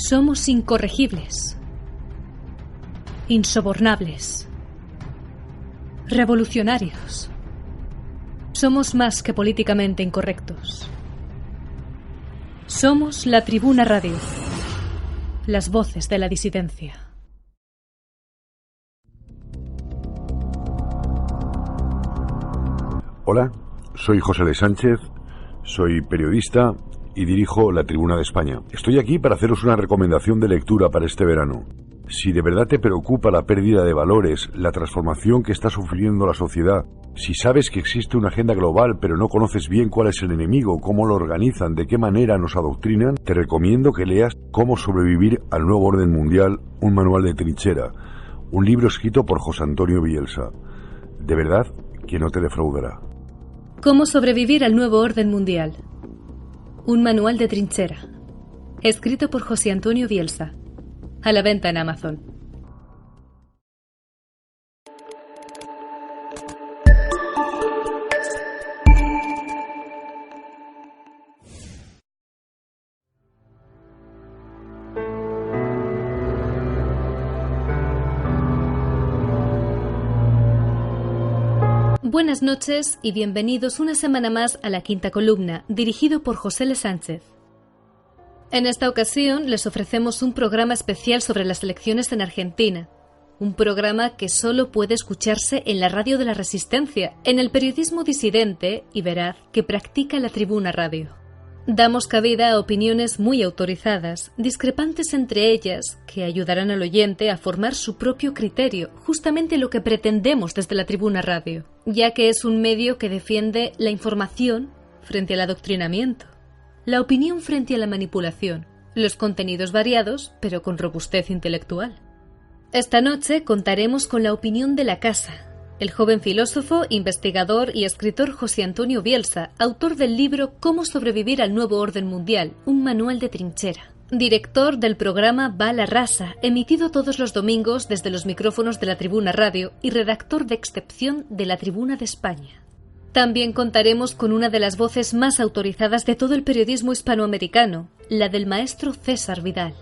Somos incorregibles, insobornables, revolucionarios. Somos más que políticamente incorrectos. Somos la Tribuna Radio, las voces de la disidencia. Hola, soy José L. Sánchez, soy periodista y dirijo La Tribuna de España. Estoy aquí para haceros una recomendación de lectura para este verano. Si de verdad te preocupa la pérdida de valores, la transformación que está sufriendo la sociedad, si sabes que existe una agenda global pero no conoces bien cuál es el enemigo, cómo lo organizan, de qué manera nos adoctrinan, te recomiendo que leas Cómo sobrevivir al nuevo orden mundial, un manual de trinchera, un libro escrito por José Antonio Bielsa. De verdad que no te defraudará. Cómo sobrevivir al nuevo orden mundial. Un manual de trinchera. Escrito por José Antonio Bielsa. A la venta en Amazon. Buenas noches y bienvenidos una semana más a La Quinta Columna, dirigido por José L. Sánchez. En esta ocasión les ofrecemos un programa especial sobre las elecciones en Argentina. Un programa que solo puede escucharse en la radio de la Resistencia, en el periodismo disidente y veraz que practica La Tribuna Radio. Damos cabida a opiniones muy autorizadas, discrepantes entre ellas, que ayudarán al oyente a formar su propio criterio, justamente lo que pretendemos desde La Tribuna Radio, ya que es un medio que defiende la información frente al adoctrinamiento, la opinión frente a la manipulación, los contenidos variados, pero con robustez intelectual. Esta noche contaremos con la opinión de la casa, el joven filósofo, investigador y escritor José Antonio Bielsa, autor del libro Cómo sobrevivir al nuevo orden mundial, un manual de trinchera. Director del programa Va la Raza, emitido todos los domingos desde los micrófonos de La Tribuna Radio y redactor de excepción de La Tribuna de España. También contaremos con una de las voces más autorizadas de todo el periodismo hispanoamericano, la del maestro César Vidal.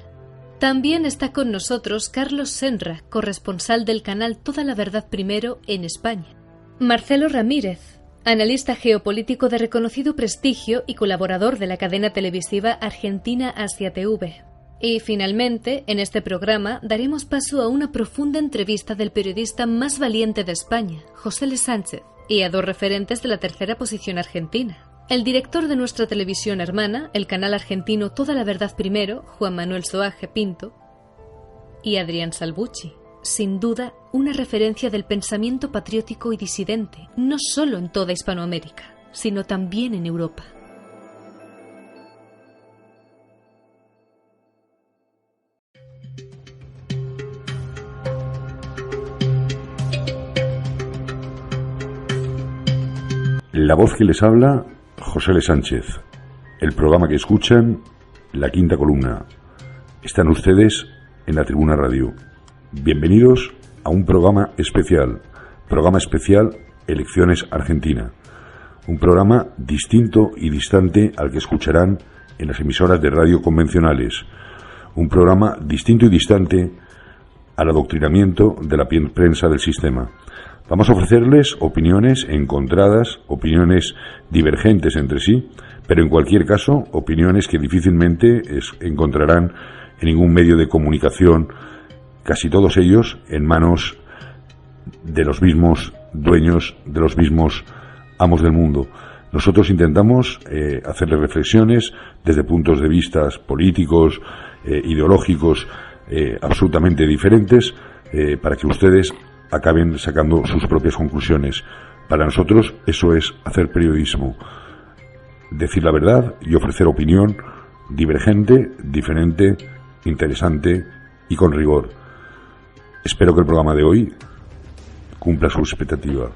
También está con nosotros Carlos Senra, corresponsal del canal Toda la Verdad Primero en España. Marcelo Ramírez, analista geopolítico de reconocido prestigio y colaborador de la cadena televisiva Argentina Asia TV. Y finalmente, en este programa daremos paso a una profunda entrevista del periodista más valiente de España, José L. Sánchez, y a dos referentes de la tercera posición argentina. El director de nuestra televisión hermana, el canal argentino Toda la Verdad Primero, Juan Manuel Soaje Pinto, y Adrián Salvucci, sin duda una referencia del pensamiento patriótico y disidente, no solo en toda Hispanoamérica, sino también en Europa. La voz que les habla, José L. Sánchez. El programa que escuchan, La Quinta Columna. Están ustedes en La Tribuna Radio. Bienvenidos a un programa especial Elecciones Argentina. Un programa distinto y distante al que escucharán en las emisoras de radio convencionales. Un programa distinto y distante al adoctrinamiento de la prensa del sistema. Vamos a ofrecerles opiniones encontradas, opiniones divergentes entre sí, pero en cualquier caso, opiniones que difícilmente encontrarán en ningún medio de comunicación, casi todos ellos en manos de los mismos dueños, de los mismos amos del mundo. Nosotros intentamos hacerles reflexiones desde puntos de vista políticos, ideológicos, absolutamente diferentes, para que ustedes acaben sacando sus propias conclusiones. Para nosotros eso es hacer periodismo, decir la verdad y ofrecer opinión divergente, diferente, interesante y con rigor. Espero que el programa de hoy cumpla su expectativa.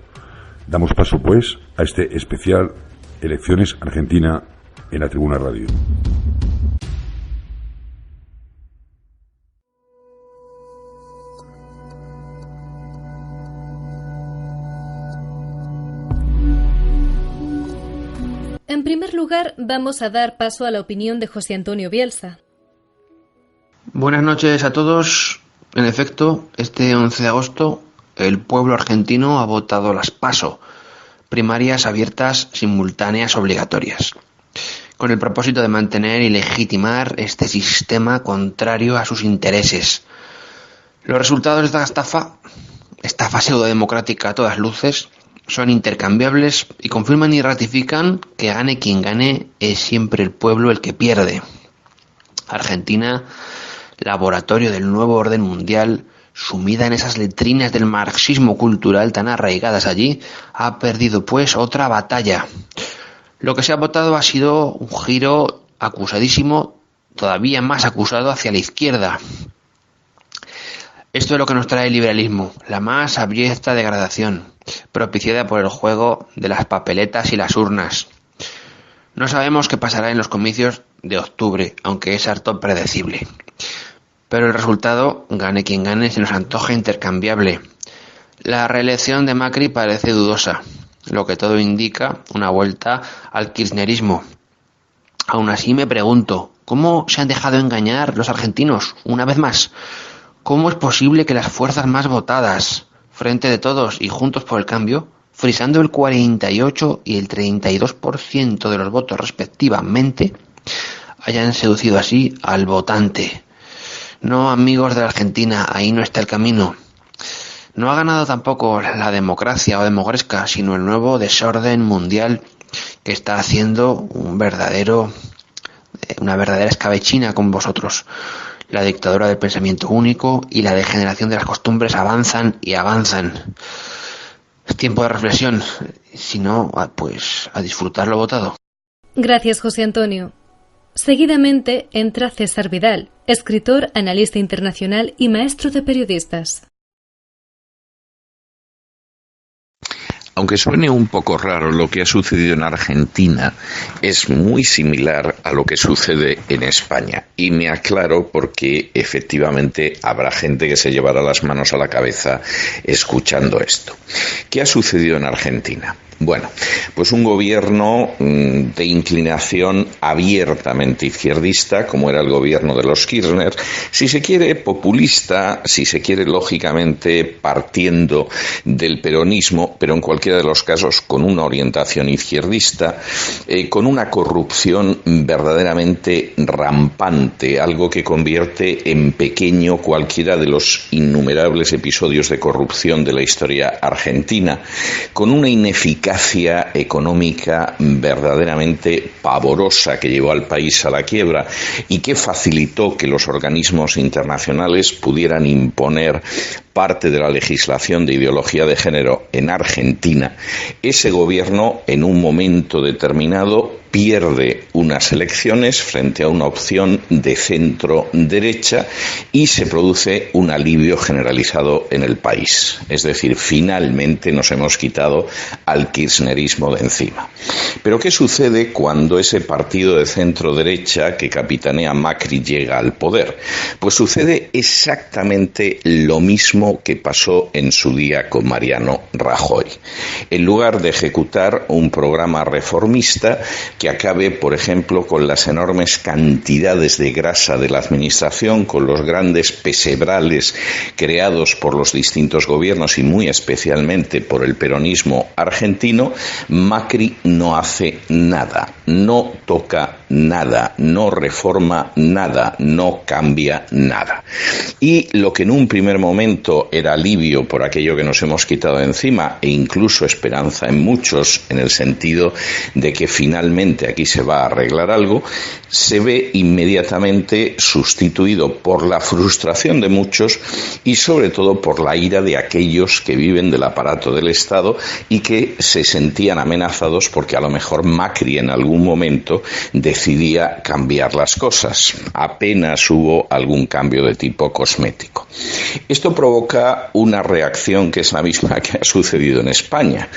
Damos paso pues a este especial Elecciones Argentina en La Tribuna Radio. En primer lugar, vamos a dar paso a la opinión de José Antonio Bielsa. Buenas noches a todos. En efecto, este 11 de agosto el pueblo argentino ha votado las PASO, primarias abiertas, simultáneas, obligatorias, con el propósito de mantener y legitimar este sistema contrario a sus intereses. Los resultados de esta estafa pseudodemocrática a todas luces, son intercambiables y confirman y ratifican que gane quien gane, es siempre el pueblo el que pierde. Argentina, laboratorio del nuevo orden mundial, sumida en esas letrinas del marxismo cultural tan arraigadas allí, ha perdido pues otra batalla. Lo que se ha votado ha sido un giro acusadísimo, todavía más acusado hacia la izquierda. Esto es lo que nos trae el liberalismo, la más abyecta degradación, propiciada por el juego de las papeletas y las urnas. No sabemos qué pasará en los comicios de octubre, aunque es harto predecible. Pero el resultado, gane quien gane, se nos antoja intercambiable. La reelección de Macri parece dudosa, lo que todo indica una vuelta al kirchnerismo. Aún así me pregunto, ¿cómo se han dejado engañar los argentinos una vez más? ¿Cómo es posible que las fuerzas más votadas, Frente de Todos y Juntos por el Cambio, frisando el 48 y el 32% de los votos respectivamente, hayan seducido así al votante? No, amigos de la Argentina, ahí no está el camino. No ha ganado tampoco la democracia o demogresca, sino el nuevo desorden mundial que está haciendo una verdadera escabechina con vosotros. La dictadura del pensamiento único y la degeneración de las costumbres avanzan y avanzan. Es tiempo de reflexión. Si no, pues a disfrutar lo votado. Gracias, José Antonio. Seguidamente entra César Vidal, escritor, analista internacional y maestro de periodistas. Aunque suene un poco raro, lo que ha sucedido en Argentina es muy similar a lo que sucede en España. Y me aclaro porque efectivamente habrá gente que se llevará las manos a la cabeza escuchando esto. ¿Qué ha sucedido en Argentina? Bueno, pues un gobierno de inclinación abiertamente izquierdista, como era el gobierno de los Kirchner, si se quiere populista, si se quiere lógicamente partiendo del peronismo, pero en cualquiera de los casos con una orientación izquierdista, con una corrupción verdaderamente rampante, algo que convierte en pequeño cualquiera de los innumerables episodios de corrupción de la historia argentina, con una ineficacia económica verdaderamente pavorosa que llevó al país a la quiebra y que facilitó que los organismos internacionales pudieran imponer parte de la legislación de ideología de género en Argentina. Ese gobierno, en un momento determinado, pierde unas elecciones frente a una opción de centro-derecha y se produce un alivio generalizado en el país. Es decir, finalmente nos hemos quitado al kirchnerismo de encima. Pero ¿qué sucede cuando ese partido de centro-derecha que capitanea Macri llega al poder? Pues sucede exactamente lo mismo que pasó en su día con Mariano Rajoy. En lugar de ejecutar un programa reformista que acabe, por ejemplo, con las enormes cantidades de grasa de la administración, con los grandes pesebrales creados por los distintos gobiernos y muy especialmente por el peronismo argentino, Macri no hace nada, no toca nada, no reforma nada, no cambia nada. Y lo que en un primer momento era alivio por aquello que nos hemos quitado de encima e incluso esperanza en muchos, en el sentido de que finalmente aquí se va a arreglar algo, se ve inmediatamente sustituido por la frustración de muchos y sobre todo por la ira de aquellos que viven del aparato del Estado y que se sentían amenazados porque a lo mejor Macri en algún momento decidía cambiar las cosas. Apenas hubo algún cambio de tipo cosmético. Esto provoca una reacción que es la misma que ha sucedido en España.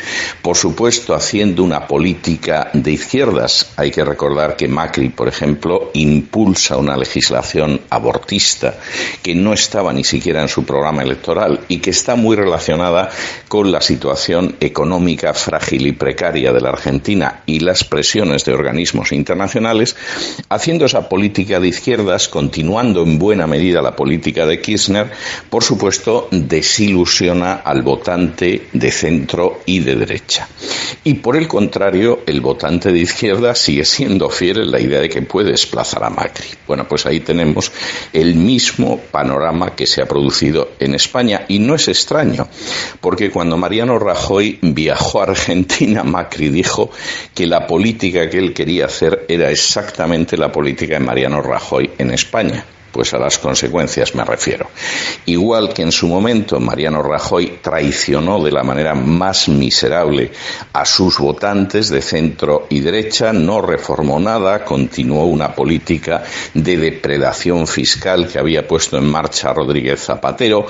Por supuesto, haciendo una política de izquierda izquierdas. Hay que recordar que Macri, por ejemplo, impulsa una legislación abortista que no estaba ni siquiera en su programa electoral y que está muy relacionada con la situación económica frágil y precaria de la Argentina y las presiones de organismos internacionales, haciendo esa política de izquierdas, continuando en buena medida la política de Kirchner, por supuesto, desilusiona al votante de centro y de derecha. Y por el contrario, el votante de izquierda sigue siendo fiel en la idea de que puede desplazar a Macri. Bueno, pues ahí tenemos el mismo panorama que se ha producido en España, y no es extraño, porque cuando Mariano Rajoy viajó a Argentina, Macri dijo que la política que él quería hacer era exactamente la política de Mariano Rajoy en España. Pues a las consecuencias me refiero. Igual que en su momento Mariano Rajoy traicionó de la manera más miserable a sus votantes de centro y derecha, no reformó nada, continuó una política de depredación fiscal que había puesto en marcha Rodríguez Zapatero,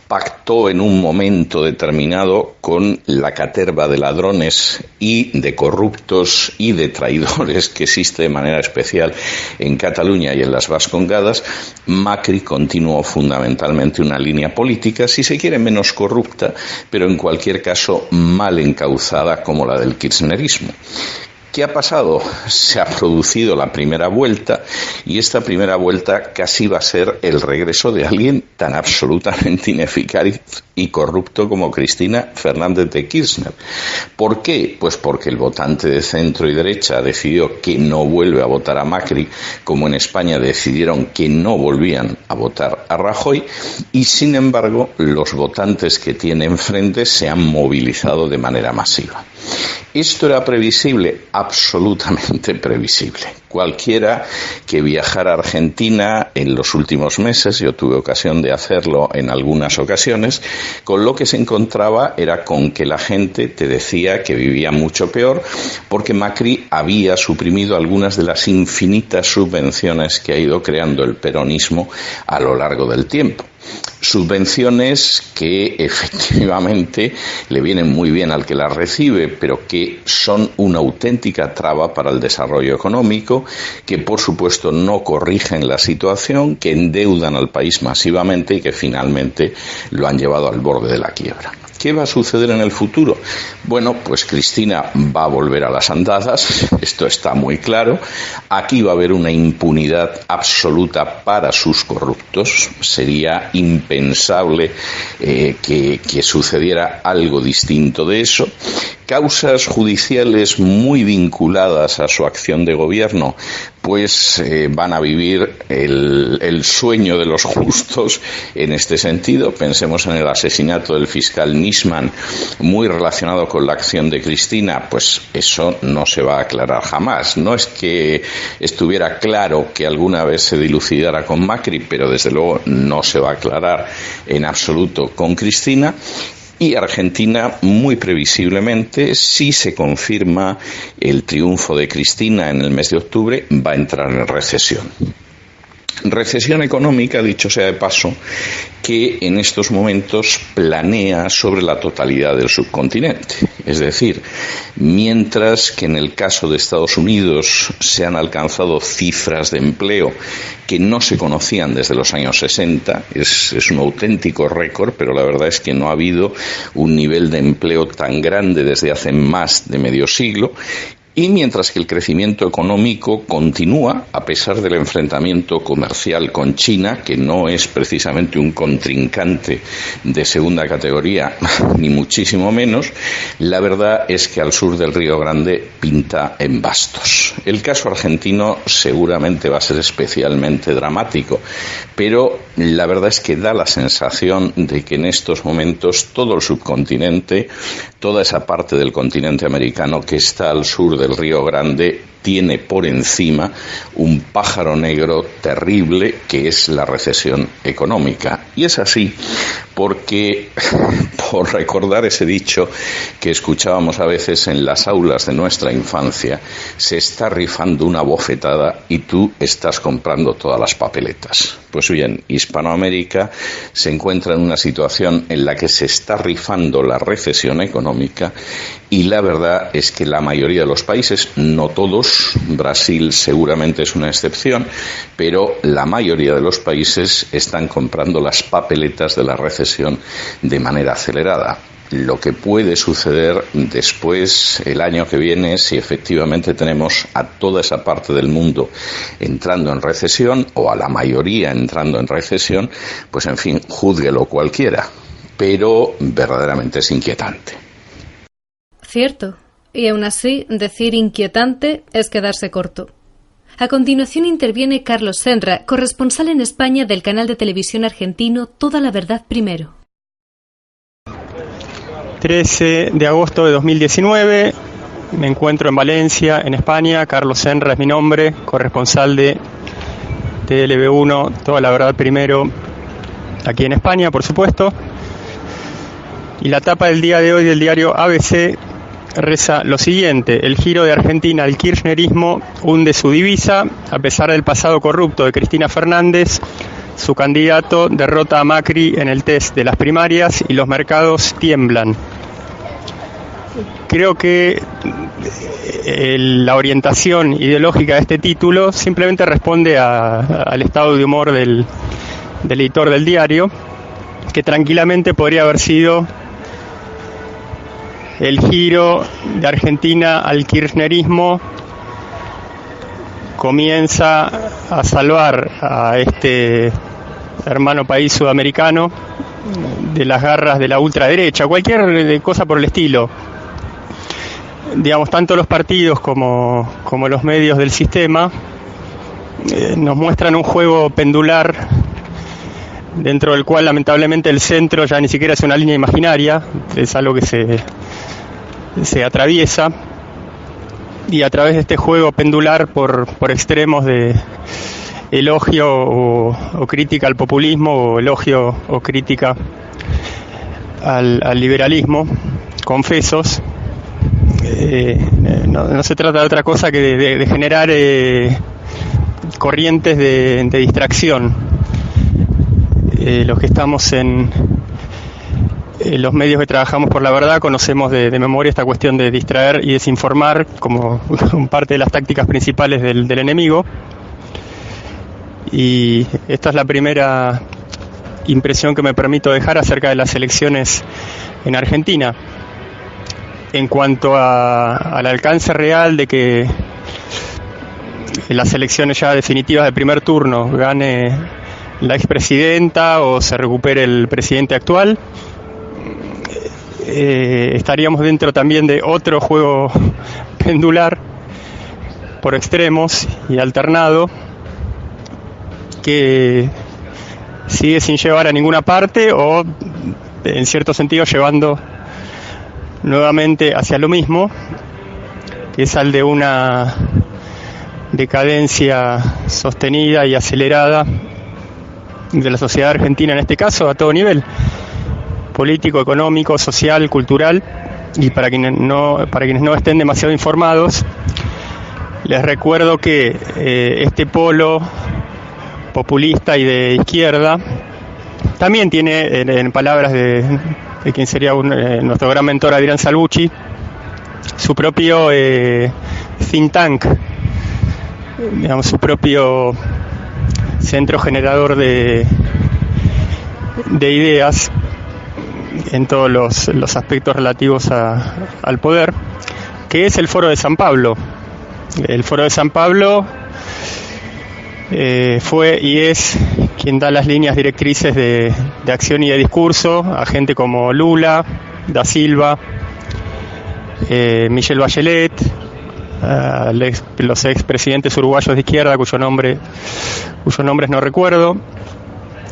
pactó en un momento determinado con la caterva de ladrones y de corruptos y de traidores que existe de manera especial en Cataluña y en las Vascongadas. Macri continuó fundamentalmente una línea política, si se quiere menos corrupta, pero en cualquier caso mal encauzada como la del kirchnerismo. ¿Qué ha pasado? Se ha producido la primera vuelta, y esta primera vuelta casi va a ser el regreso de alguien tan absolutamente ineficaz y corrupto como Cristina Fernández de Kirchner. ¿Por qué? Pues porque el votante de centro y derecha decidió que no vuelve a votar a Macri, como en España decidieron que no volvían a votar a Rajoy, y sin embargo los votantes que tiene enfrente se han movilizado de manera masiva. ¿Esto era previsible? Absolutamente previsible. Cualquiera que viajara a Argentina en los últimos meses, yo tuve ocasión de hacerlo en algunas ocasiones, con lo que se encontraba era con que la gente te decía que vivía mucho peor porque Macri había suprimido algunas de las infinitas subvenciones que ha ido creando el peronismo a lo largo del tiempo. Subvenciones que efectivamente le vienen muy bien al que las recibe, pero que son una auténtica traba para el desarrollo económico, que por supuesto no corrigen la situación, que endeudan al país masivamente y que finalmente lo han llevado al borde de la quiebra. ¿Qué va a suceder en el futuro? Bueno, pues Cristina va a volver a las andadas, esto está muy claro. Aquí va a haber una impunidad absoluta para sus corruptos. Sería impensable que sucediera algo distinto de eso. Causas judiciales muy vinculadas a su acción de gobierno, pues van a vivir el sueño de los justos en este sentido. Pensemos en el asesinato del fiscal Nisman, muy relacionado con la acción de Cristina. Pues eso no se va a aclarar jamás. No es que estuviera claro que alguna vez se dilucidara con Macri, pero desde luego no se va a aclarar en absoluto con Cristina. Y Argentina, muy previsiblemente, si se confirma el triunfo de Cristina en el mes de octubre, va a entrar en recesión. Recesión económica, dicho sea de paso, que en estos momentos planea sobre la totalidad del subcontinente. Es decir, mientras que en el caso de Estados Unidos se han alcanzado cifras de empleo que no se conocían desde los años 60, es un auténtico récord, pero la verdad es que no ha habido un nivel de empleo tan grande desde hace más de medio siglo. Y mientras que el crecimiento económico continúa, a pesar del enfrentamiento comercial con China, que no es precisamente un contrincante de segunda categoría, ni muchísimo menos, la verdad es que al sur del Río Grande pinta en bastos. El caso argentino seguramente va a ser especialmente dramático, pero la verdad es que da la sensación de que en estos momentos todo el subcontinente, toda esa parte del continente americano que está al sur del Río Grande, tiene por encima un pájaro negro terrible que es la recesión económica. Y es así porque, por recordar ese dicho que escuchábamos a veces en las aulas de nuestra infancia, se está rifando una bofetada y tú estás comprando todas las papeletas. Pues bien, Hispanoamérica se encuentra en una situación en la que se está rifando la recesión económica, y la verdad es que la mayoría de los países, no todos, Brasil seguramente es una excepción, pero la mayoría de los países están comprando las papeletas de la recesión de manera acelerada. Lo que puede suceder después, el año que viene, si efectivamente tenemos a toda esa parte del mundo entrando en recesión, o a la mayoría entrando en recesión, pues en fin, júzguelo cualquiera, pero verdaderamente es inquietante. Cierto, y aún así, decir inquietante es quedarse corto. A continuación interviene Carlos Senra, corresponsal en España del canal de televisión argentino Toda la Verdad Primero. 13 de agosto de 2019, me encuentro en Valencia, en España. Carlos Senra es mi nombre, corresponsal de TLV1, Toda la Verdad Primero, aquí en España, por supuesto. Y la tapa del día de hoy del diario ABC reza lo siguiente: el giro de Argentina al kirchnerismo hunde su divisa, a pesar del pasado corrupto de Cristina Fernández. Su candidato derrota a Macri en el test de las primarias y los mercados tiemblan. Creo que la orientación ideológica de este título simplemente responde al estado de humor del editor del diario, que tranquilamente podría haber sido: el giro de Argentina al kirchnerismo comienza a salvar a este hermano país sudamericano de las garras de la ultraderecha, cualquier cosa por el estilo. Digamos, tanto los partidos como los medios del sistema nos muestran un juego pendular dentro del cual lamentablemente el centro ya ni siquiera es una línea imaginaria, es algo que se atraviesa, y a través de este juego pendular por extremos de elogio o crítica al populismo, o elogio o crítica al liberalismo, confesos, no se trata de otra cosa que de generar corrientes de distracción. Los que estamos en los medios que trabajamos por la verdad conocemos de memoria esta cuestión de distraer y desinformar como parte de las tácticas principales del enemigo. Y esta es la primera impresión que me permito dejar acerca de las elecciones en Argentina. En cuanto al alcance real de que en las elecciones ya definitivas de primer turno gane la expresidenta o se recupere el presidente actual, estaríamos dentro también de otro juego pendular por extremos y alternado, que sigue sin llevar a ninguna parte, o en cierto sentido llevando nuevamente hacia lo mismo, que es al de una decadencia sostenida y acelerada de la sociedad argentina, en este caso a todo nivel: político, económico, social, cultural. Y para quienes no estén demasiado informados, les recuerdo que este polo populista y de izquierda también tiene, en palabras de quien sería nuestro gran mentor Adrián Salvucci, su propio think tank, digamos, su propio centro generador de ideas en todos los aspectos relativos al poder, que es el Foro de San Pablo. El Foro de San Pablo fue y es quien da las líneas directrices de acción y de discurso a gente como Lula, Da Silva, Michelle Bachelet, los expresidentes uruguayos de izquierda cuyos nombres no recuerdo,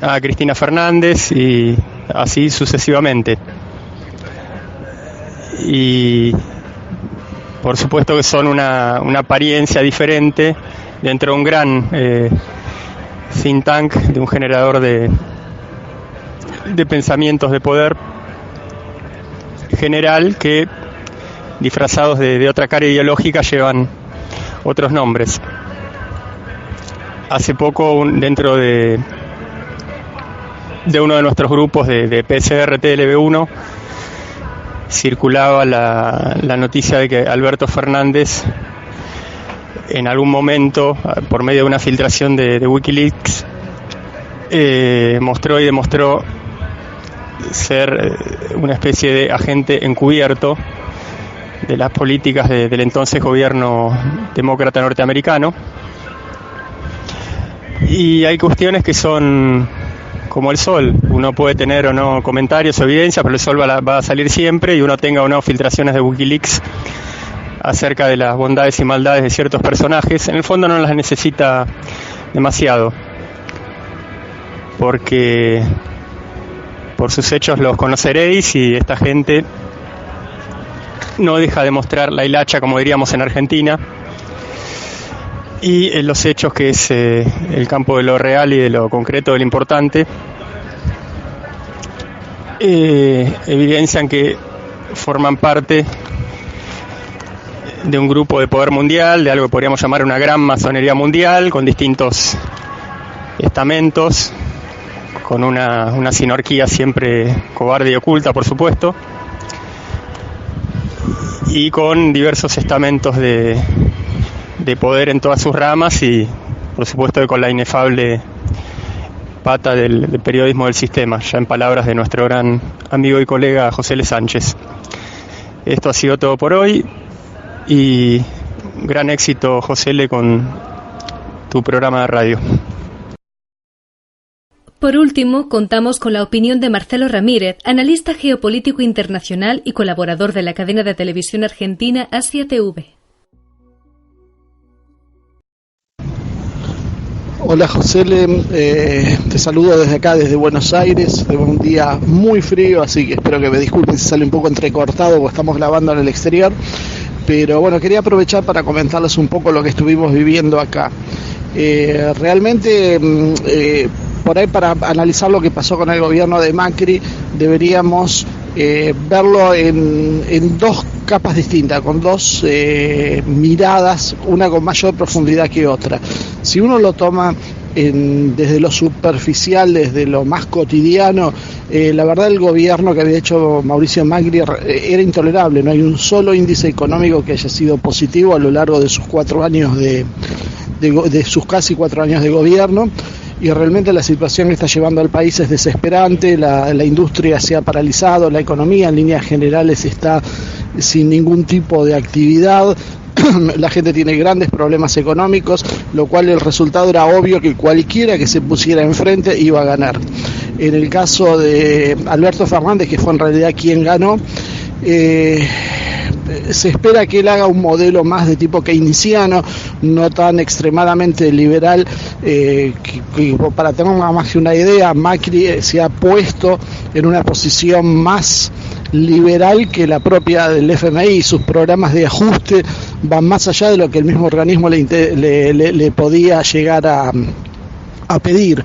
a Cristina Fernández, y así sucesivamente. Y por supuesto que son una apariencia diferente dentro de un gran think tank, de un generador de pensamientos de poder general, que disfrazados de otra cara ideológica llevan otros nombres. Hace poco, dentro de uno de nuestros grupos de PCR TLV1, circulaba la noticia de que Alberto Fernández en algún momento, por medio de una filtración de Wikileaks, mostró y demostró ser una especie de agente encubierto de las políticas del entonces gobierno demócrata norteamericano. Y hay cuestiones que son como el sol, uno puede tener o no comentarios o evidencias, pero el sol va a salir siempre, y uno tenga o no filtraciones de Wikileaks acerca de las bondades y maldades de ciertos personajes, en el fondo no las necesita demasiado, porque por sus hechos los conoceréis, y esta gente no deja de mostrar la hilacha, como diríamos en Argentina, y en los hechos, que es el campo de lo real y de lo concreto, de lo importante, evidencian que forman parte de un grupo de poder mundial, de algo que podríamos llamar una gran masonería mundial, con distintos estamentos, con una sinergia siempre cobarde y oculta, por supuesto, y con diversos estamentos de poder en todas sus ramas, y por supuesto con la inefable pata del periodismo del sistema, ya en palabras de nuestro gran amigo y colega José L. Sánchez. Esto ha sido todo por hoy, y gran éxito, José L., con tu programa de radio. Por último, contamos con la opinión de Marcelo Ramírez, analista geopolítico internacional y colaborador de la cadena de televisión argentina Asia TV. Hola José, te saludo desde acá, desde Buenos Aires, de un día muy frío, así que espero que me disculpen si sale un poco entrecortado, porque estamos grabando en el exterior, pero bueno, quería aprovechar para comentarles un poco lo que estuvimos viviendo acá. Realmente, por ahí, para analizar lo que pasó con el gobierno de Macri, deberíamos verlo en dos capas distintas, con dos miradas, una con mayor profundidad que otra. Si uno lo toma desde lo superficial, desde lo más cotidiano, la verdad el gobierno que había hecho Mauricio Macri era intolerable. No hay un solo índice económico que haya sido positivo a lo largo de sus 4 años de sus casi 4 años de gobierno. Y realmente la situación que está llevando al país es desesperante, la industria se ha paralizado, la economía en líneas generales está sin ningún tipo de actividad, la gente tiene grandes problemas económicos, lo cual el resultado era obvio que cualquiera que se pusiera enfrente iba a ganar. En el caso de Alberto Fernández, que fue en realidad quien ganó, se espera que él haga un modelo más de tipo keynesiano, no tan extremadamente liberal, para tener más que una idea, Macri se ha puesto en una posición más liberal que la propia del FMI. Sus programas de ajuste van más allá de lo que el mismo organismo le podía llegar a pedir.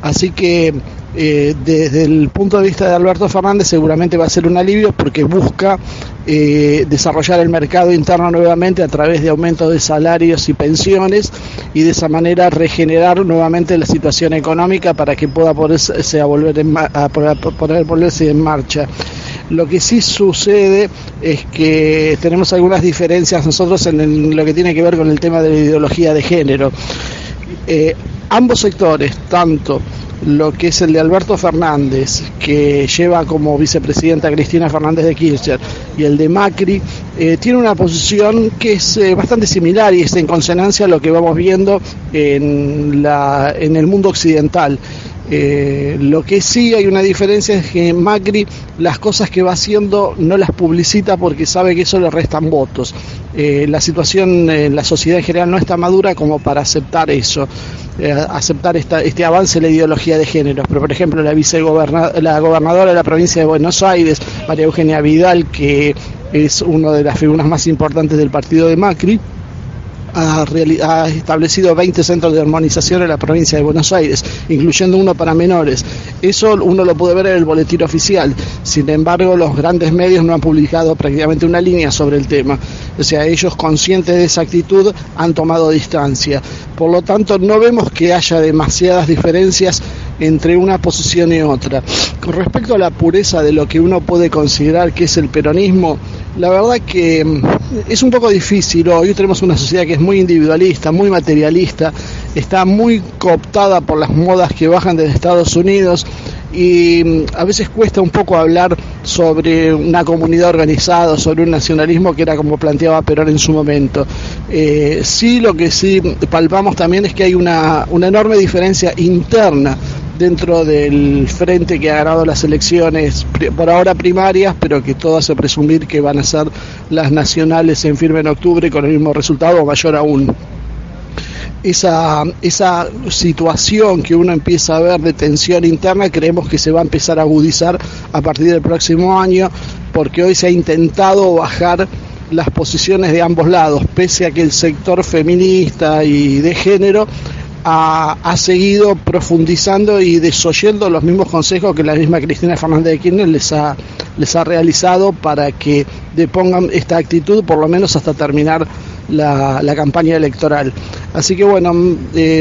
Así que desde el punto de vista de Alberto Fernández seguramente va a ser un alivio, porque busca desarrollar el mercado interno nuevamente a través de aumento de salarios y pensiones, y de esa manera regenerar nuevamente la situación económica para que pueda ponerse en marcha. Lo que sí sucede es que tenemos algunas diferencias nosotros en lo que tiene que ver con el tema de la ideología de género. Ambos sectores, tanto lo que es el de Alberto Fernández, que lleva como vicepresidenta a Cristina Fernández de Kirchner, y el de Macri, tiene una posición que es bastante similar y es en consonancia a lo que vamos viendo en el mundo occidental. Lo que sí hay una diferencia es que Macri las cosas que va haciendo no las publicita porque sabe que eso le restan votos. La situación en la sociedad en general no está madura como para aceptar eso, aceptar este avance en la ideología de género. Pero por ejemplo la gobernadora de la provincia de Buenos Aires, María Eugenia Vidal, que es una de las figuras más importantes del partido de Macri, ha establecido 20 centros de armonización en la provincia de Buenos Aires, incluyendo uno para menores. Eso uno lo puede ver en el boletín oficial. Sin embargo, los grandes medios no han publicado prácticamente una línea sobre el tema. O sea, ellos, conscientes de esa actitud, han tomado distancia. Por lo tanto, no vemos que haya demasiadas diferencias entre una posición y otra. Con respecto a la pureza de lo que uno puede considerar que es el peronismo, la verdad que es un poco difícil. Hoy tenemos una sociedad que es muy individualista, muy materialista, está muy cooptada por las modas que bajan desde Estados Unidos, y a veces cuesta un poco hablar sobre una comunidad organizada, sobre un nacionalismo que era como planteaba Perón en su momento. Sí, lo que sí palpamos también es que hay una enorme diferencia interna dentro del frente que ha ganado las elecciones, por ahora primarias, pero que todo hace presumir que van a ser las nacionales en firme en octubre con el mismo resultado o mayor aún. Esa situación que uno empieza a ver de tensión interna, creemos que se va a empezar a agudizar a partir del próximo año, porque hoy se ha intentado bajar las posiciones de ambos lados, pese a que el sector feminista y de género ha seguido profundizando y desoyendo los mismos consejos que la misma Cristina Fernández de Kirchner les ha realizado para que depongan esta actitud por lo menos hasta terminar la campaña electoral. Así que bueno,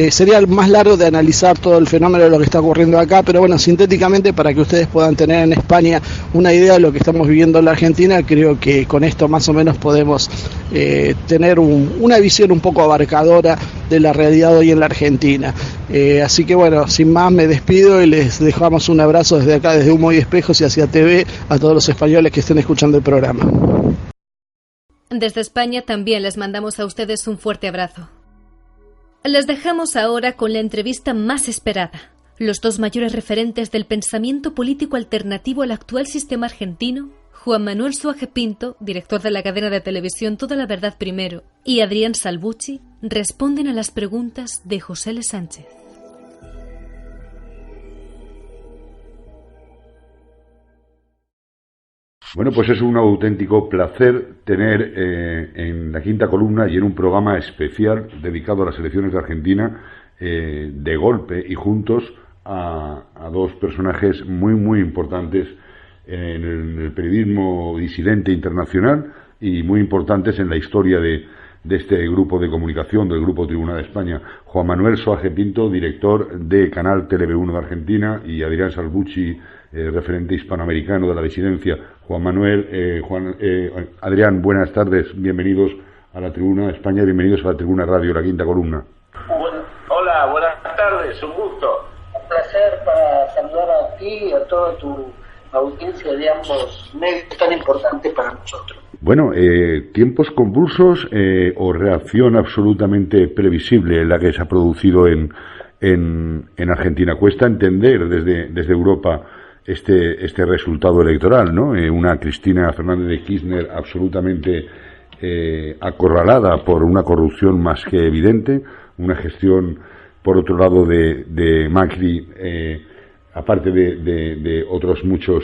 sería más largo de analizar todo el fenómeno de lo que está ocurriendo acá, pero bueno, sintéticamente, para que ustedes puedan tener en España una idea de lo que estamos viviendo en la Argentina, creo que con esto más o menos podemos tener una visión un poco abarcadora de la realidad hoy en la Argentina. Así que bueno, sin más me despido y les dejamos un abrazo desde acá, desde Humo y Espejos y hacia TV, a todos los españoles que estén escuchando el programa. Desde España también les mandamos a ustedes un fuerte abrazo. Les dejamos ahora con la entrevista más esperada. Los dos mayores referentes del pensamiento político alternativo al actual sistema argentino, Juan Manuel Soaje Pinto, director de la cadena de televisión Toda la Verdad Primero, y Adrián Salvucci, responden a las preguntas de José L. Sánchez. Bueno, pues es un auténtico placer tener en la Quinta Columna y en un programa especial dedicado a las elecciones de Argentina, de golpe y juntos, a dos personajes muy importantes en el periodismo disidente internacional y muy importantes en la historia de este grupo de comunicación, del Grupo Tribuna de España. Juan Manuel Soaje Pinto, director de Canal TV1 de Argentina, y Adrián Salvucci, referente hispanoamericano de la disidencia. Juan Manuel, Adrián, buenas tardes, bienvenidos a la Tribuna de España, bienvenidos a la Tribuna Radio, la Quinta Columna. Hola, buenas tardes, un gusto. Un placer para saludar a ti y a toda tu audiencia de ambos medios tan importantes para nosotros. Bueno, tiempos convulsos o reacción absolutamente previsible la que se ha producido en Argentina. Cuesta entender desde Europa este resultado electoral, ¿no? Una Cristina Fernández de Kirchner absolutamente acorralada por una corrupción más que evidente, una gestión, por otro lado, de Macri, aparte de otros muchos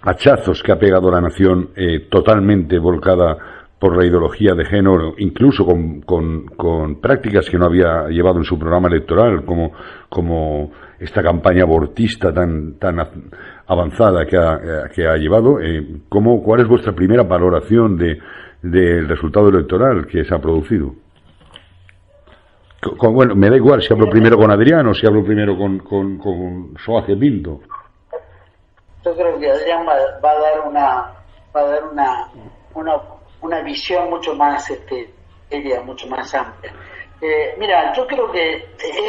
hachazos que ha pegado la nación, totalmente volcada por la ideología de género, incluso con prácticas que no había llevado en su programa electoral, como esta campaña abortista tan avanzada que ha llevado. ¿Cuál es vuestra primera valoración del resultado electoral que se ha producido? Bueno, me da igual si hablo primero con Adrián o si hablo primero con Soaje Pinto. Yo creo que Adrián va a dar una visión mucho más mucho más amplia. Mira, yo creo que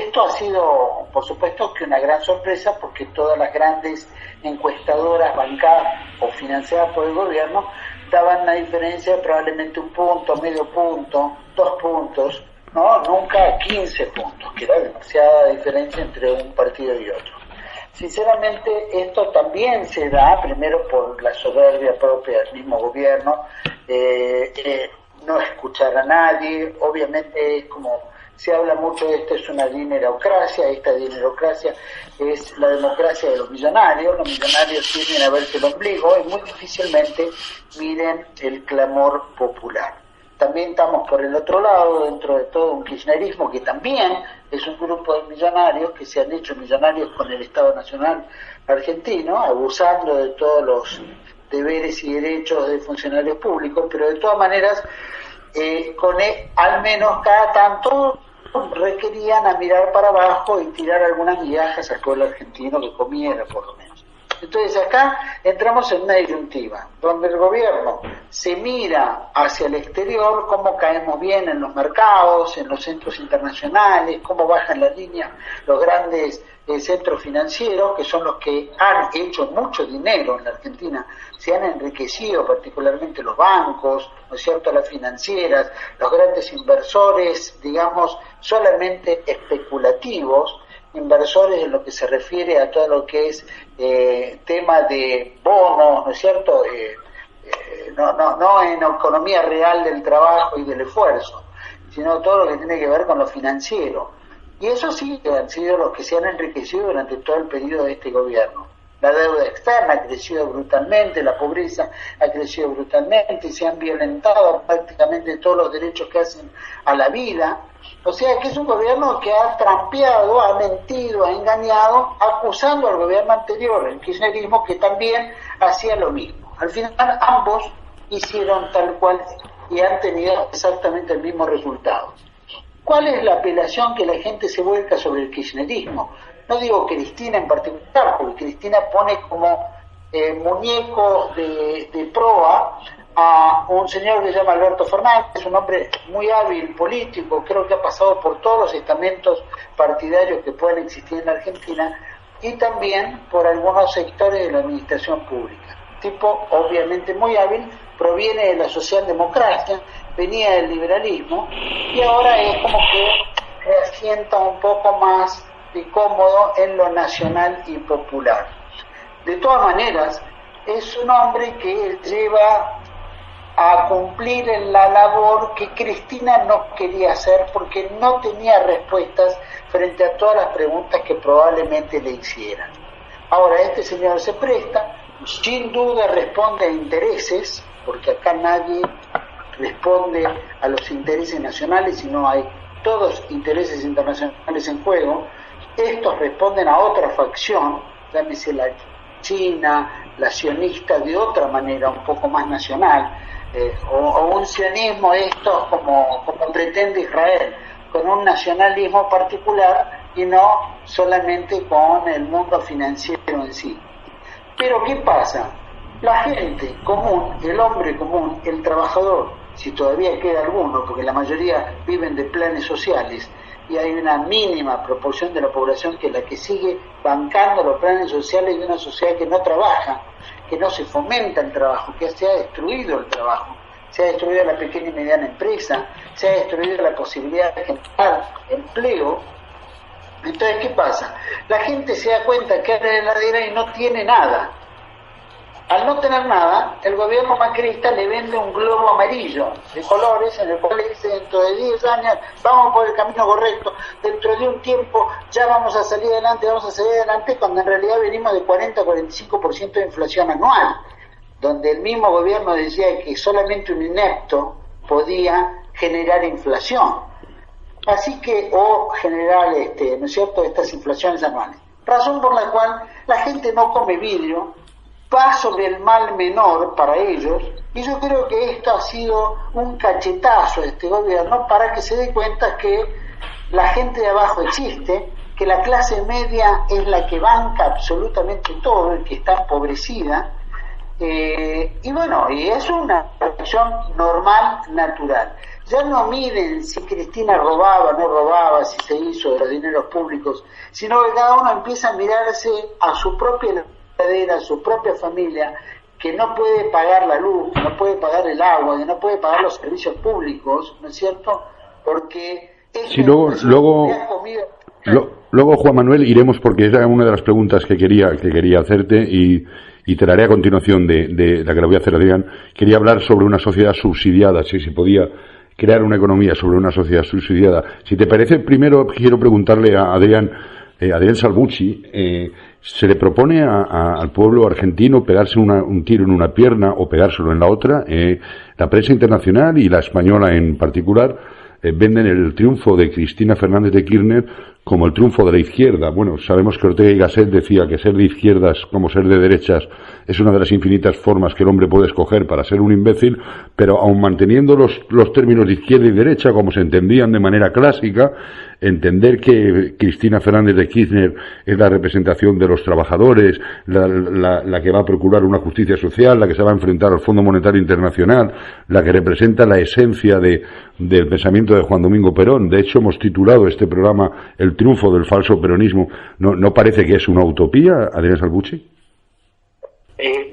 esto ha sido, por supuesto, que una gran sorpresa, porque todas las grandes encuestadoras bancadas o financiadas por el gobierno daban una diferencia de probablemente un punto, medio punto, 2 puntos, no, nunca 15 puntos, que era demasiada diferencia entre un partido y otro. Sinceramente, esto también se da primero por la soberbia propia del mismo gobierno, no escuchar a nadie. Obviamente, es como se habla mucho de esto, es una dinerocracia. Esta dinerocracia es la democracia de los millonarios tienden a verse el ombligo y muy difícilmente miren el clamor popular. También estamos por el otro lado, dentro de todo un kirchnerismo que también es un grupo de millonarios que se han hecho millonarios con el Estado Nacional argentino, abusando de todos los deberes y derechos de funcionarios públicos, pero de todas maneras, al menos cada tanto requerían a mirar para abajo y tirar algunas migajas al pueblo argentino que comiera, por lo menos. Entonces acá entramos en una disyuntiva, donde el gobierno se mira hacia el exterior, cómo caemos bien en los mercados, en los centros internacionales, cómo bajan la línea los grandes centros financieros, que son los que han hecho mucho dinero en la Argentina, se han enriquecido, particularmente los bancos, ¿no es cierto?, las financieras, los grandes inversores, digamos, solamente especulativos, inversores en lo que se refiere a todo lo que es tema de bonos, ¿no es cierto?, no en economía real del trabajo y del esfuerzo, sino todo lo que tiene que ver con lo financiero. Y eso sí han sido los que se han enriquecido durante todo el periodo de este gobierno. La deuda externa ha crecido brutalmente, la pobreza ha crecido brutalmente, se han violentado prácticamente todos los derechos que hacen a la vida. O sea que es un gobierno que ha trampeado, ha mentido, ha engañado, acusando al gobierno anterior, el kirchnerismo, que también hacía lo mismo. Al final ambos hicieron tal cual y han tenido exactamente el mismo resultado. ¿Cuál es la apelación que la gente se vuelca sobre el kirchnerismo? No digo Cristina en particular, porque Cristina pone como muñeco de proa a un señor que se llama Alberto Fernández, un hombre muy hábil político, creo que ha pasado por todos los estamentos partidarios que pueden existir en la Argentina, y también por algunos sectores de la administración pública. Tipo obviamente muy hábil, proviene de la socialdemocracia, venía del liberalismo, y ahora es como que se asienta un poco más de cómodo en lo nacional y popular. De todas maneras, es un hombre que lleva a cumplir en la labor que Cristina no quería hacer porque no tenía respuestas frente a todas las preguntas que probablemente le hicieran. Ahora este señor se presta, sin duda responde a intereses, porque acá nadie responde a los intereses nacionales, sino hay todos intereses internacionales en juego. Estos responden a otra facción, llámese la China, la sionista, de otra manera, un poco más nacional, o un sionismo estos como pretende Israel, con un nacionalismo particular y no solamente con el mundo financiero en sí. Pero ¿qué pasa? La gente común, el hombre común, el trabajador, si todavía queda alguno, porque la mayoría viven de planes sociales, y hay una mínima proporción de la población que es la que sigue bancando los planes sociales de una sociedad que no trabaja, que no se fomenta el trabajo, que se ha destruido el trabajo, se ha destruido la pequeña y mediana empresa, se ha destruido la posibilidad de generar empleo. Entonces, ¿qué pasa? La gente se da cuenta que abre la heladera y no tiene nada. Al no tener nada, el gobierno macrista le vende un globo amarillo de colores en el cual le dice: dentro de 10 años vamos por el camino correcto, dentro de un tiempo ya vamos a salir adelante, cuando en realidad venimos de 40-45% de inflación anual, donde el mismo gobierno decía que solamente un inepto podía generar inflación. Así que, o generar, ¿no es cierto?, estas inflaciones anuales. Razón por la cual la gente no come vidrio, va sobre el mal menor para ellos, y yo creo que esto ha sido un cachetazo de este gobierno para que se dé cuenta que la gente de abajo existe, que la clase media es la que banca absolutamente todo, el que está empobrecida, y bueno, y es una reacción normal, natural. Ya no miden si Cristina robaba, no robaba, si se hizo de los dineros públicos, sino que cada uno empieza a mirarse a su propia a su propia familia, que no puede pagar la luz, que no puede pagar el agua, que no puede pagar los servicios públicos, ¿no es cierto? Porque sí, luego Juan Manuel iremos, porque era una de las preguntas que quería hacerte, y te la haré a continuación de la que le voy a hacer a Adrián. Quería hablar sobre una sociedad subsidiada, si se podía crear una economía sobre una sociedad subsidiada. Si te parece, primero quiero preguntarle a Adrián Salvucci, se le propone al pueblo argentino pegarse un tiro en una pierna o pegárselo en la otra. La prensa internacional y la española en particular venden el triunfo de Cristina Fernández de Kirchner como el triunfo de la izquierda. Bueno, sabemos que Ortega y Gasset decía que ser de izquierdas como ser de derechas es una de las infinitas formas que el hombre puede escoger para ser un imbécil, pero aun manteniendo los términos de izquierda y derecha como se entendían de manera clásica, entender que Cristina Fernández de Kirchner es la representación de los trabajadores, la que va a procurar una justicia social, la que se va a enfrentar al Fondo Monetario Internacional, la que representa la esencia del pensamiento de Juan Domingo Perón. De hecho, hemos titulado este programa El triunfo del falso peronismo. ¿No parece que es una utopía, Adrián Salvucci?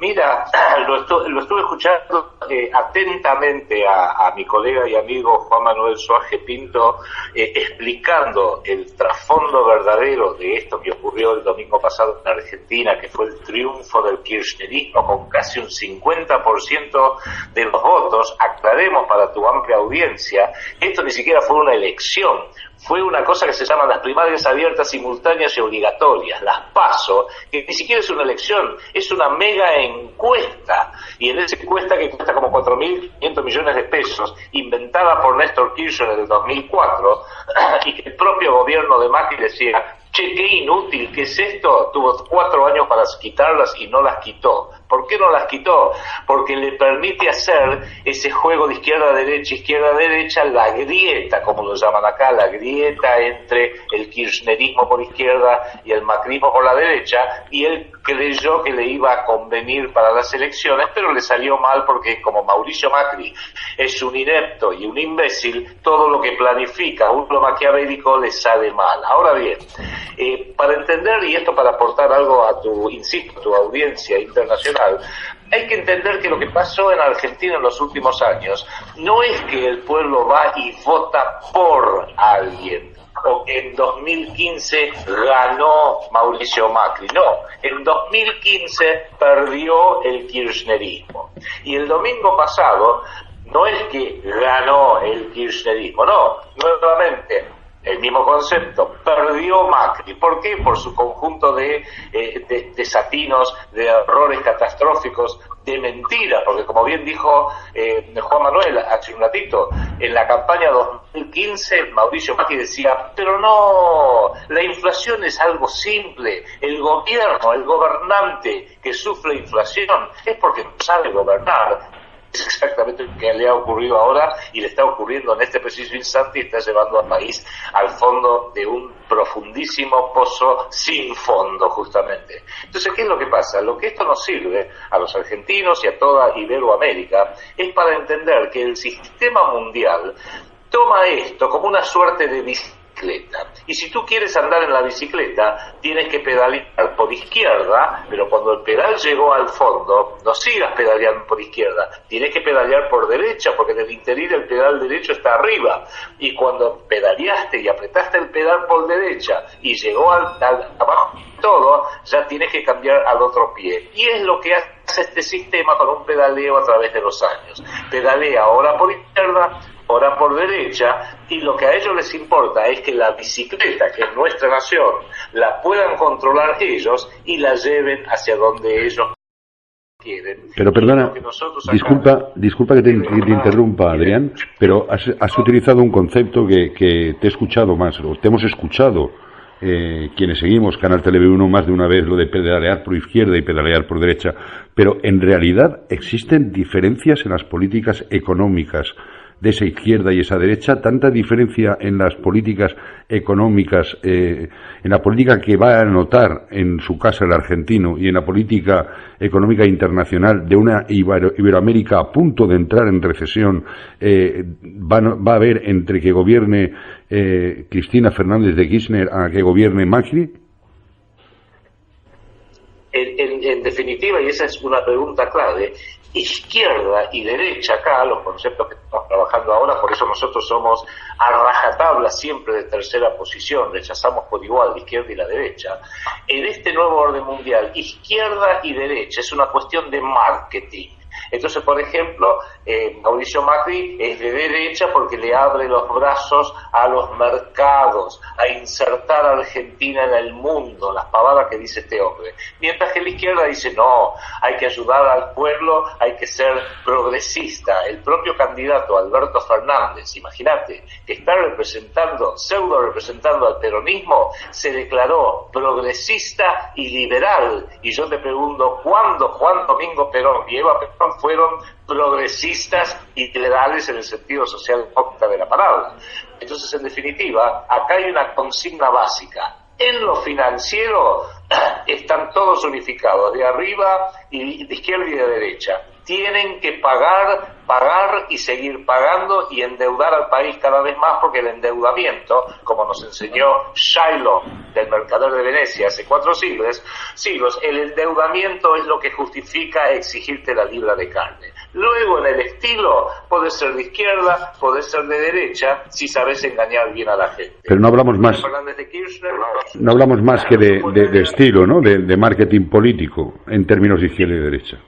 Mira, lo estuve escuchando atentamente a mi colega y amigo Juan Manuel Suárez Pinto explicando el trasfondo verdadero de esto que ocurrió el domingo pasado en Argentina, que fue el triunfo del kirchnerismo con casi un 50% de los votos. Aclaremos para tu amplia audiencia, esto ni siquiera fue una elección. Fue una cosa que se llaman las primarias abiertas, simultáneas y obligatorias, las PASO, que ni siquiera es una elección, es una mega encuesta. Y en esa encuesta, que cuesta como 4.500 millones de pesos, inventada por Néstor Kirchner en el 2004, y que el propio gobierno de Macri decía, che, qué inútil, ¿qué es esto? Tuvo 4 años para quitarlas y no las quitó. ¿Por qué no las quitó? Porque le permite hacer ese juego de izquierda-derecha, la grieta, como lo llaman acá, la grieta entre el kirchnerismo por izquierda y el macrismo por la derecha, y él creyó que le iba a convenir para las elecciones, pero le salió mal porque como Mauricio Macri es un inepto y un imbécil, todo lo que planifica, lo maquiavélico, le sale mal. Ahora bien, para entender, y esto para aportar algo a tu audiencia internacional, hay que entender que lo que pasó en Argentina en los últimos años no es que el pueblo va y vota por alguien, o que en 2015 ganó Mauricio Macri. No, en 2015 perdió el kirchnerismo. Y el domingo pasado no es que ganó el kirchnerismo, no, nuevamente el mismo concepto, perdió Macri. ¿Por qué? Por su conjunto de desatinos, de errores catastróficos, de mentiras, porque como bien dijo Juan Manuel hace un ratito, en la campaña 2015 Mauricio Macri decía, pero no, la inflación es algo simple, el gobierno, el gobernante que sufre inflación es porque no sabe gobernar. Es exactamente lo que le ha ocurrido ahora y le está ocurriendo en este preciso instante y está llevando al país al fondo de un profundísimo pozo sin fondo, justamente. Entonces, ¿qué es lo que pasa? Lo que esto nos sirve a los argentinos y a toda Iberoamérica es para entender que el sistema mundial toma esto como una suerte de bicicleta. Y si tú quieres andar en la bicicleta, tienes que pedalear por izquierda, pero cuando el pedal llegó al fondo, no sigas pedaleando por izquierda, tienes que pedalear por derecha, porque en el interior el pedal derecho está arriba. Y cuando pedaleaste y apretaste el pedal por derecha y llegó abajo todo, ya tienes que cambiar al otro pie. Y es lo que hace este sistema con un pedaleo a través de los años. Pedalea ahora por izquierda, ahora por derecha, y lo que a ellos les importa es que la bicicleta, que es nuestra nación, la puedan controlar ellos y la lleven hacia donde ellos quieren. Pero perdona, disculpa que te interrumpa, Adrián, pero has utilizado un concepto que te he escuchado más, o te hemos escuchado quienes seguimos Canal Televisión más de una vez, lo de pedalear por izquierda y pedalear por derecha, pero en realidad existen diferencias en las políticas económicas de esa izquierda y esa derecha, tanta diferencia en las políticas económicas, en la política que va a notar en su casa el argentino y en la política económica internacional de una Iberoamérica a punto de entrar en recesión, va a haber entre que gobierne Cristina Fernández de Kirchner a que gobierne Macri? En definitiva, y esa es una pregunta clave, izquierda y derecha acá, los conceptos que estamos trabajando ahora, por eso nosotros somos a rajatabla siempre de tercera posición, rechazamos por igual la izquierda y la derecha. En este nuevo orden mundial, izquierda y derecha es una cuestión de marketing. Entonces, por ejemplo, Mauricio Macri es de derecha porque le abre los brazos a los mercados, a insertar a Argentina en el mundo, las pavadas que dice este hombre. Mientras que la izquierda dice, no, hay que ayudar al pueblo, hay que ser progresista. El propio candidato Alberto Fernández, imagínate, que está pseudo representando al peronismo, se declaró progresista y liberal. Y yo te pregunto, ¿cuándo Juan Domingo Perón y Eva Perón fueron progresistas y liberales en el sentido social de la palabra. Entonces, en definitiva, acá hay una consigna básica. En lo financiero están todos unificados, de arriba y de izquierda y de derecha. Tienen que pagar y seguir pagando y endeudar al país cada vez más, porque el endeudamiento, como nos enseñó Shylock del Mercader de Venecia hace 4 siglos, el endeudamiento es lo que justifica exigirte la libra de carne. Luego, en el estilo, puede ser de izquierda, puede ser de derecha, si sabes engañar bien a la gente. Pero no hablamos más, no hablamos más que de estilo, ¿no? De marketing político, en términos de izquierda y derecha.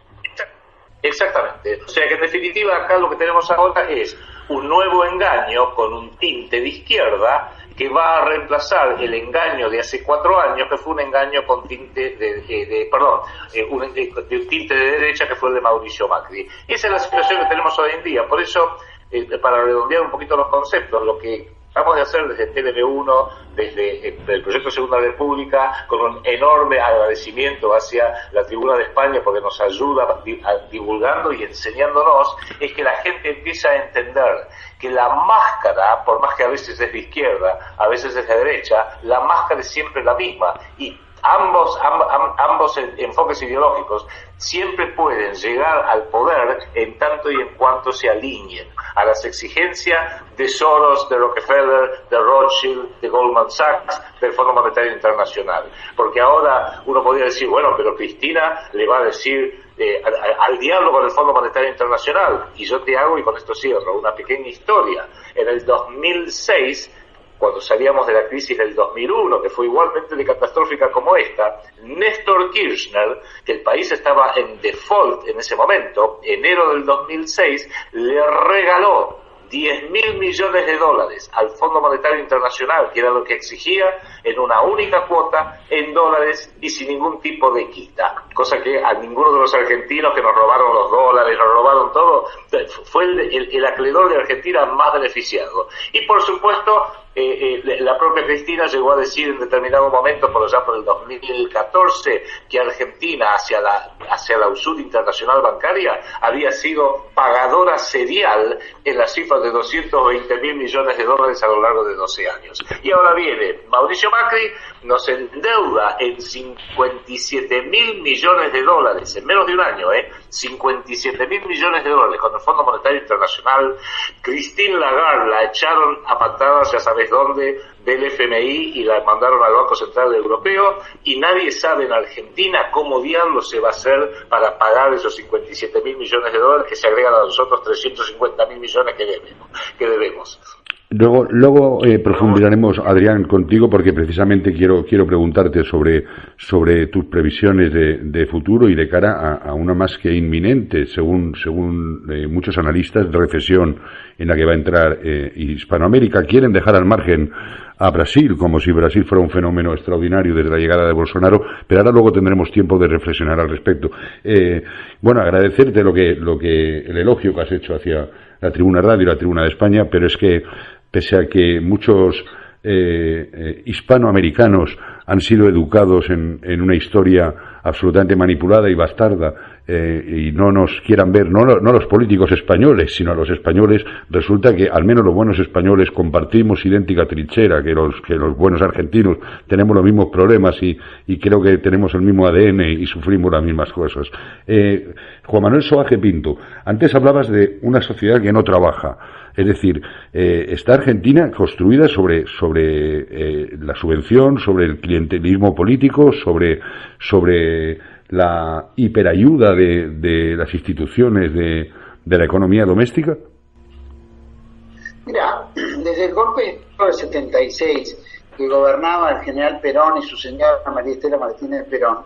Exactamente. O sea que en definitiva acá lo que tenemos ahora es un nuevo engaño con un tinte de izquierda que va a reemplazar el engaño de hace 4 años, que fue un engaño con tinte un tinte de derecha, que fue el de Mauricio Macri. Esa es la situación que tenemos hoy en día. Por eso, para redondear un poquito los conceptos, lo que vamos a hacer desde TLV1, desde el Proyecto Segunda República, con un enorme agradecimiento hacia la Tribuna de España, porque nos ayuda divulgando y enseñándonos, es que la gente empieza a entender que la máscara, por más que a veces es de izquierda, a veces es de derecha, la máscara es siempre la misma, y ambos enfoques ideológicos siempre pueden llegar al poder en tanto y en cuanto se alineen a las exigencias de Soros, de Rockefeller, de Rothschild, de Goldman Sachs, del Fondo Monetario Internacional. Porque ahora uno podría decir, bueno, pero Cristina le va a decir al diablo con el Fondo Monetario Internacional. Y yo te hago, y con esto cierro, una pequeña historia. En el 2006, cuando salíamos de la crisis del 2001, que fue igualmente de catastrófica como esta, Néstor Kirchner, que el país estaba en default en ese momento, enero del 2006, le regaló $10.000 millones al Fondo Monetario Internacional, que era lo que exigía, en una única cuota, en dólares y sin ningún tipo de quita. Cosa que a ninguno de los argentinos que nos robaron los dólares, nos robaron todo, fue el acreedor de Argentina más beneficiado. Y por supuesto, la propia Cristina llegó a decir en determinado momento, por allá por el 2014, que Argentina hacia la usura internacional bancaria había sido pagadora serial en las cifras de $220.000 millones a lo largo de 12 años. Y ahora viene Mauricio Macri, nos endeuda en $57.000 millones en menos de un año, $57.000 millones con el Fondo Monetario Internacional. Christine Lagarde la echaron a patadas, ya sabes dónde, del FMI, y la mandaron al Banco Central Europeo, y nadie sabe en Argentina cómo diablos se va a hacer para pagar esos $57.000 millones que se agregan a los otros $350.000 millones que debemos. Luego profundizaremos, Adrián, contigo, porque precisamente quiero preguntarte sobre tus previsiones de futuro y de cara a una más que inminente, según muchos analistas, recesión en la que va a entrar Hispanoamérica. Quieren dejar al margen a Brasil, como si Brasil fuera un fenómeno extraordinario desde la llegada de Bolsonaro, pero ahora luego tendremos tiempo de reflexionar al respecto. Agradecerte el elogio que has hecho hacia la Tribuna Radio y la Tribuna de España, pero es que pese a que muchos hispanoamericanos han sido educados en una historia absolutamente manipulada y bastarda, y no nos quieran ver, no los políticos españoles, sino a los españoles, resulta que al menos los buenos españoles compartimos idéntica trinchera que los buenos argentinos, tenemos los mismos problemas y creo que tenemos el mismo ADN y sufrimos las mismas cosas. Juan Manuel Soaje Pinto, antes hablabas de una sociedad que no trabaja. Es decir, está Argentina construida sobre la subvención, sobre el clientelismo político, sobre la hiperayuda de las instituciones de la economía doméstica. Mira, desde el golpe del 76, que gobernaba el general Perón y su señora María Estela Martínez Perón,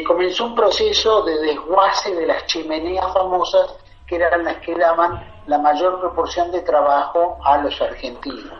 comenzó un proceso de desguace de las chimeneas famosas, que eran las que daban la mayor proporción de trabajo a los argentinos.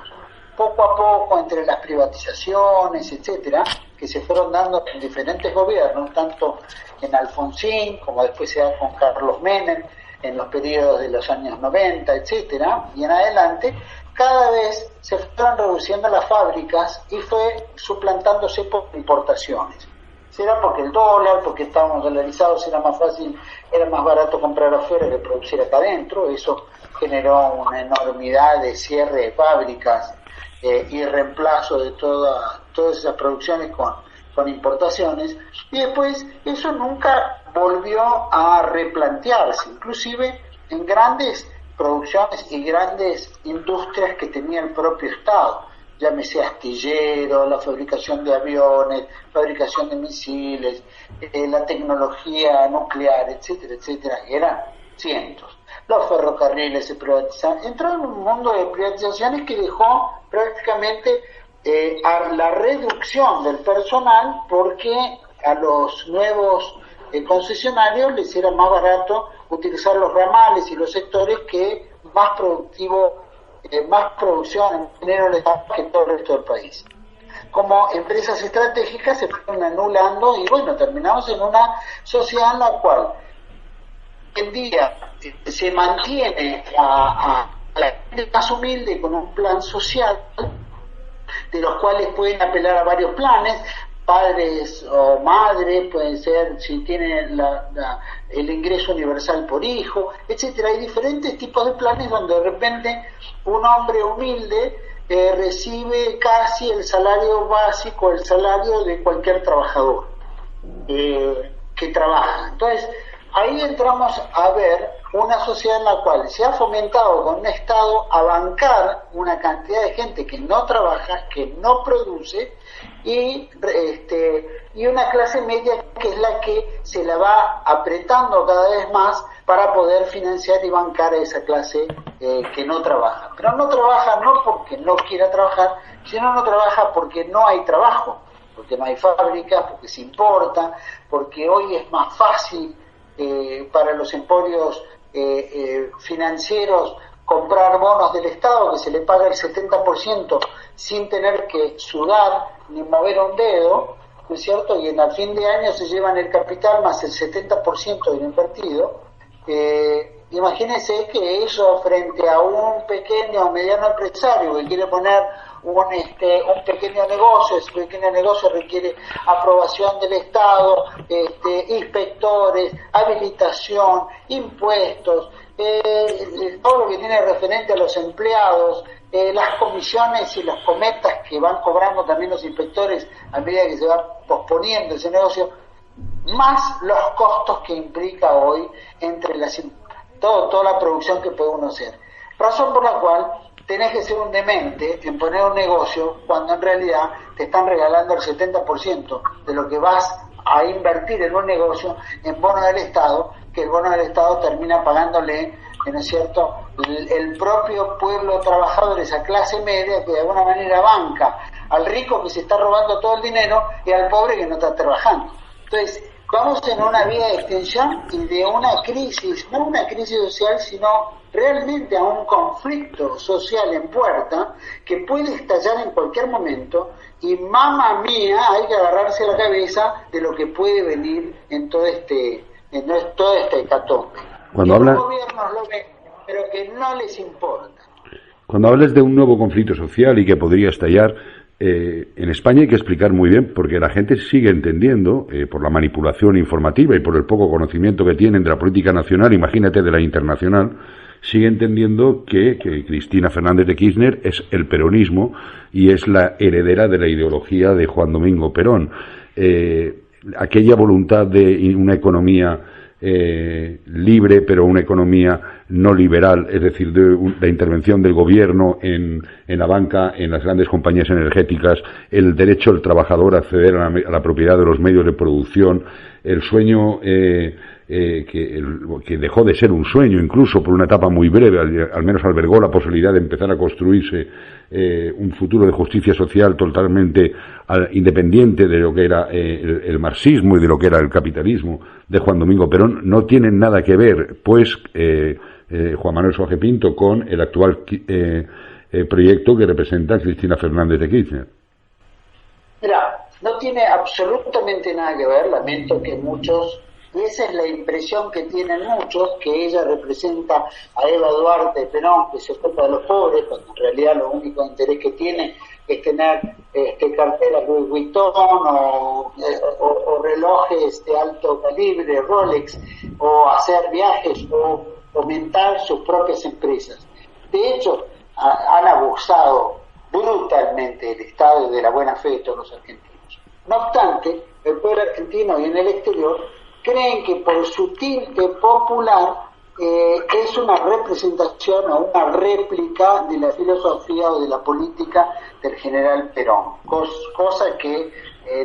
Poco a poco, entre las privatizaciones, etcétera, que se fueron dando en diferentes gobiernos, tanto en Alfonsín, como después se da con Carlos Menem, en los periodos de los años 90, etcétera, y en adelante, cada vez se fueron reduciendo las fábricas y fue suplantándose por importaciones. Será porque el dólar, porque estábamos dolarizados, era más fácil, era más barato comprar afuera que producir acá adentro. Eso generó una enormidad de cierre de fábricas y reemplazo de todas esas producciones con importaciones. Y después eso nunca volvió a replantearse, inclusive en grandes producciones y grandes industrias que tenía el propio Estado, llámese astillero, la fabricación de aviones, fabricación de misiles, la tecnología nuclear, etcétera, etcétera, eran cientos. Los ferrocarriles se privatizaron, entró en un mundo de privatizaciones que dejó prácticamente a la reducción del personal, porque a los nuevos concesionarios les era más barato utilizar los ramales y los sectores que más productivo, más producción en dinero les da que todo el resto del país. Como empresas estratégicas se fueron anulando y bueno, terminamos en una sociedad en la cual hoy en día se mantiene a la gente más humilde con un plan social, de los cuales pueden apelar a varios planes, padres o madres, pueden ser si tienen el ingreso universal por hijo, etcétera. Hay diferentes tipos de planes donde de repente un hombre humilde recibe casi el salario básico, el salario de cualquier trabajador que trabaja. Entonces, ahí entramos a ver una sociedad en la cual se ha fomentado con un Estado a bancar una cantidad de gente que no trabaja, que no produce, y una clase media que es la que se la va apretando cada vez más para poder financiar y bancar a esa clase que no trabaja. Pero no trabaja no porque no quiera trabajar, sino no trabaja porque no hay trabajo, porque no hay fábricas, porque se importa, porque hoy es más fácil para los emporios financieros comprar bonos del Estado que se le paga el 70% sin tener que sudar ni mover un dedo, ¿no es cierto? Y en el fin de año se llevan el capital más el 70% del invertido. Imagínense que eso frente a un pequeño o mediano empresario que quiere poner un pequeño negocio, ese pequeño negocio requiere aprobación del Estado, inspectores, habilitación, impuestos, todo lo que tiene referente a los empleados, las comisiones y los cometas que van cobrando también los inspectores a medida que se va posponiendo ese negocio, más los costos que implica hoy entre toda la producción que puede uno hacer. Razón por la cual tenés que ser un demente en poner un negocio cuando en realidad te están regalando el 70% de lo que vas a invertir en un negocio en bono del Estado, que el bono del Estado termina pagándole, ¿no es cierto?, el propio pueblo trabajador, esa clase media que de alguna manera banca al rico que se está robando todo el dinero y al pobre que no está trabajando. Entonces, vamos en una vía de extensión y de una crisis, no una crisis social, sino realmente a un conflicto social en puerta que puede estallar en cualquier momento, y mamma mía, hay que agarrarse la cabeza de lo que puede venir en todo este hecatombe. Cuando los gobiernos lo ven, pero que no les importa. Cuando hables de un nuevo conflicto social y que podría estallar, en España hay que explicar muy bien, porque la gente sigue entendiendo, por la manipulación informativa y por el poco conocimiento que tienen de la política nacional, imagínate de la internacional, sigue entendiendo que Cristina Fernández de Kirchner es el peronismo y es la heredera de la ideología de Juan Domingo Perón. Aquella voluntad de una economía libre, pero una economía no liberal, es decir, de la intervención del gobierno en la banca, en las grandes compañías energéticas, el derecho del trabajador a acceder a la propiedad de los medios de producción, el sueño que dejó de ser un sueño, incluso por una etapa muy breve, al menos albergó la posibilidad de empezar a construirse un futuro de justicia social totalmente independiente de lo que era el marxismo y de lo que era el capitalismo de Juan Domingo Perón, no tienen nada que ver, pues, Juan Manuel Soaje Pinto, con el actual proyecto que representa Cristina Fernández de Kirchner. Mira, no tiene absolutamente nada que ver, lamento que muchos y esa es la impresión que tienen muchos, que ella representa a Eva Duarte Perón, que se ocupa de los pobres, cuando en realidad lo único interés que tiene es tener carteras Louis Vuitton o relojes de alto calibre, Rolex, o hacer viajes o fomentar sus propias empresas. De hecho, han abusado brutalmente del Estado y de la buena fe de todos los argentinos. No obstante, el pueblo argentino y en el exterior creen que por su tinte popular es una representación o una réplica de la filosofía o de la política del general Perón, cosa que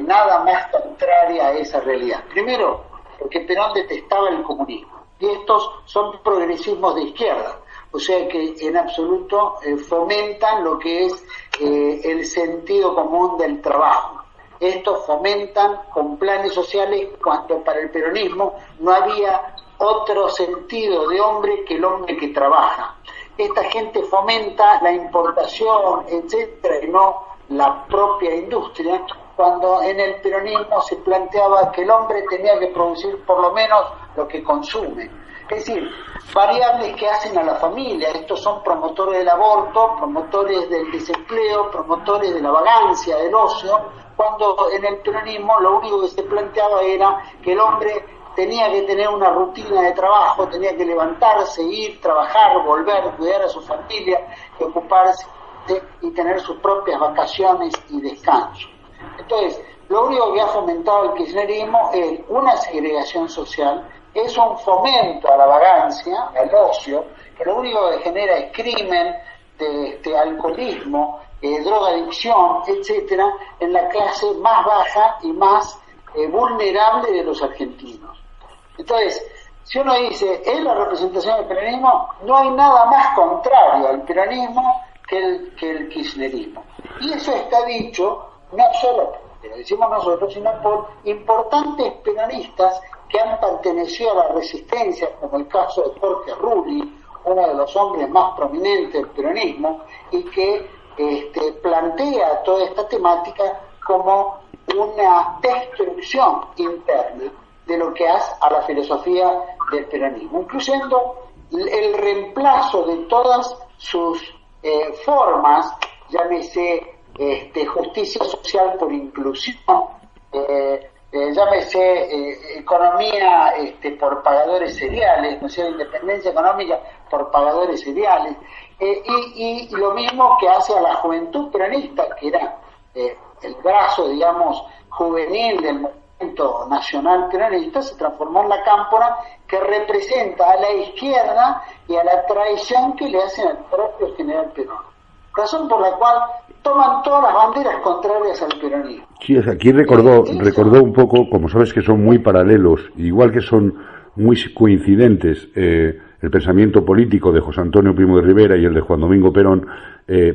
nada más contraria a esa realidad. Primero, porque Perón detestaba el comunismo, y estos son progresismos de izquierda, o sea que en absoluto fomentan lo que es el sentido común del trabajo. Estos fomentan con planes sociales cuando para el peronismo no había otro sentido de hombre que el hombre que trabaja. Esta gente fomenta la importación, etcétera, y no la propia industria, cuando en el peronismo se planteaba que el hombre tenía que producir por lo menos lo que consume. Es decir, variables que hacen a la familia. Estos son promotores del aborto, promotores del desempleo, promotores de la vagancia, del ocio, cuando en el peronismo lo único que se planteaba era que el hombre tenía que tener una rutina de trabajo, tenía que levantarse, ir, trabajar, volver, cuidar a su familia, ocuparse y tener sus propias vacaciones y descanso. Entonces, lo único que ha fomentado el kirchnerismo es una segregación social, es un fomento a la vagancia, al ocio, que lo único que genera es crimen, alcoholismo, drogadicción, etcétera, en la clase más baja y más vulnerable de los argentinos. Entonces, si uno dice, ¿es la representación del peronismo? No hay nada más contrario al peronismo que el kirchnerismo. Y eso está dicho no solo porque lo decimos nosotros, sino por importantes peronistas que han pertenecido a la resistencia, como el caso de Jorge Rulli, uno de los hombres más prominentes del peronismo, y que plantea toda esta temática como una destrucción interna de lo que hace a la filosofía del peronismo, incluyendo el reemplazo de todas sus formas, llámese justicia social por inclusión, llámese economía por pagadores seriales, no sea independencia económica por pagadores seriales, y lo mismo que hace a la juventud peronista, que era el brazo, digamos, juvenil del movimiento nacional peronista, se transformó en la cámpora que representa a la izquierda y a la traición que le hacen al propio general Perón. Razón por la cual toman todas las banderas contrarias al peronismo. Sí, aquí recordó un poco, como sabes que son muy paralelos, igual que son muy coincidentes el pensamiento político de José Antonio Primo de Rivera y el de Juan Domingo Perón.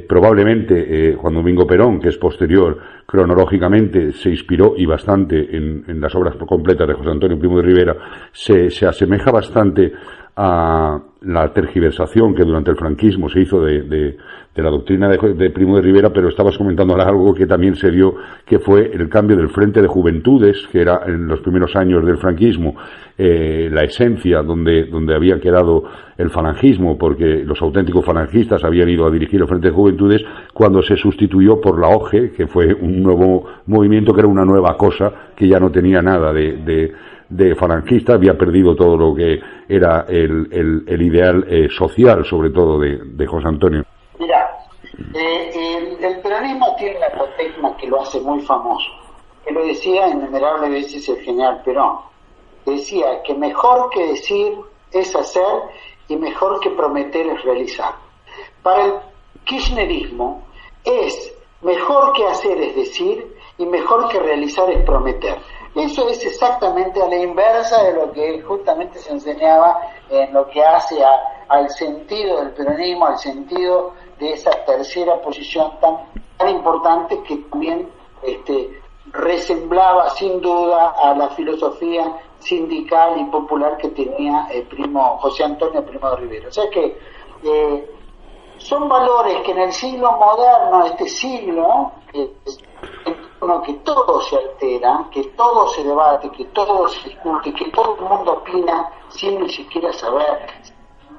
Probablemente Juan Domingo Perón, que es posterior cronológicamente, se inspiró y bastante en las obras completas de José Antonio Primo de Rivera, se asemeja bastante a la tergiversación que durante el franquismo se hizo de la doctrina de Primo de Rivera, pero estabas comentando algo que también se dio, que fue el cambio del Frente de Juventudes, que era en los primeros años del franquismo la esencia donde había quedado el falangismo, porque los auténticos falangistas habían ido a dirigir el Frente de Juventudes, cuando se sustituyó por la OGE, que fue un nuevo movimiento, que era una nueva cosa, que ya no tenía nada de falangista, había perdido todo lo que era el ideal social, sobre todo de José Antonio. Mira, el peronismo tiene una apotegma que lo hace muy famoso, que lo decía innumerables veces el general Perón. Decía que mejor que decir es hacer y mejor que prometer es realizar. Para el kirchnerismo es mejor que hacer es decir y mejor que realizar es prometer. Eso es exactamente a la inversa de lo que justamente se enseñaba en lo que hace al sentido del peronismo, al sentido de esa tercera posición tan importante que también resemblaba sin duda a la filosofía sindical y popular que tenía José Antonio Primo de Rivera. O sea que son valores que en el siglo moderno, este siglo, que todo se altera, que todo se debate, que todo se discute, que todo el mundo opina sin ni siquiera saber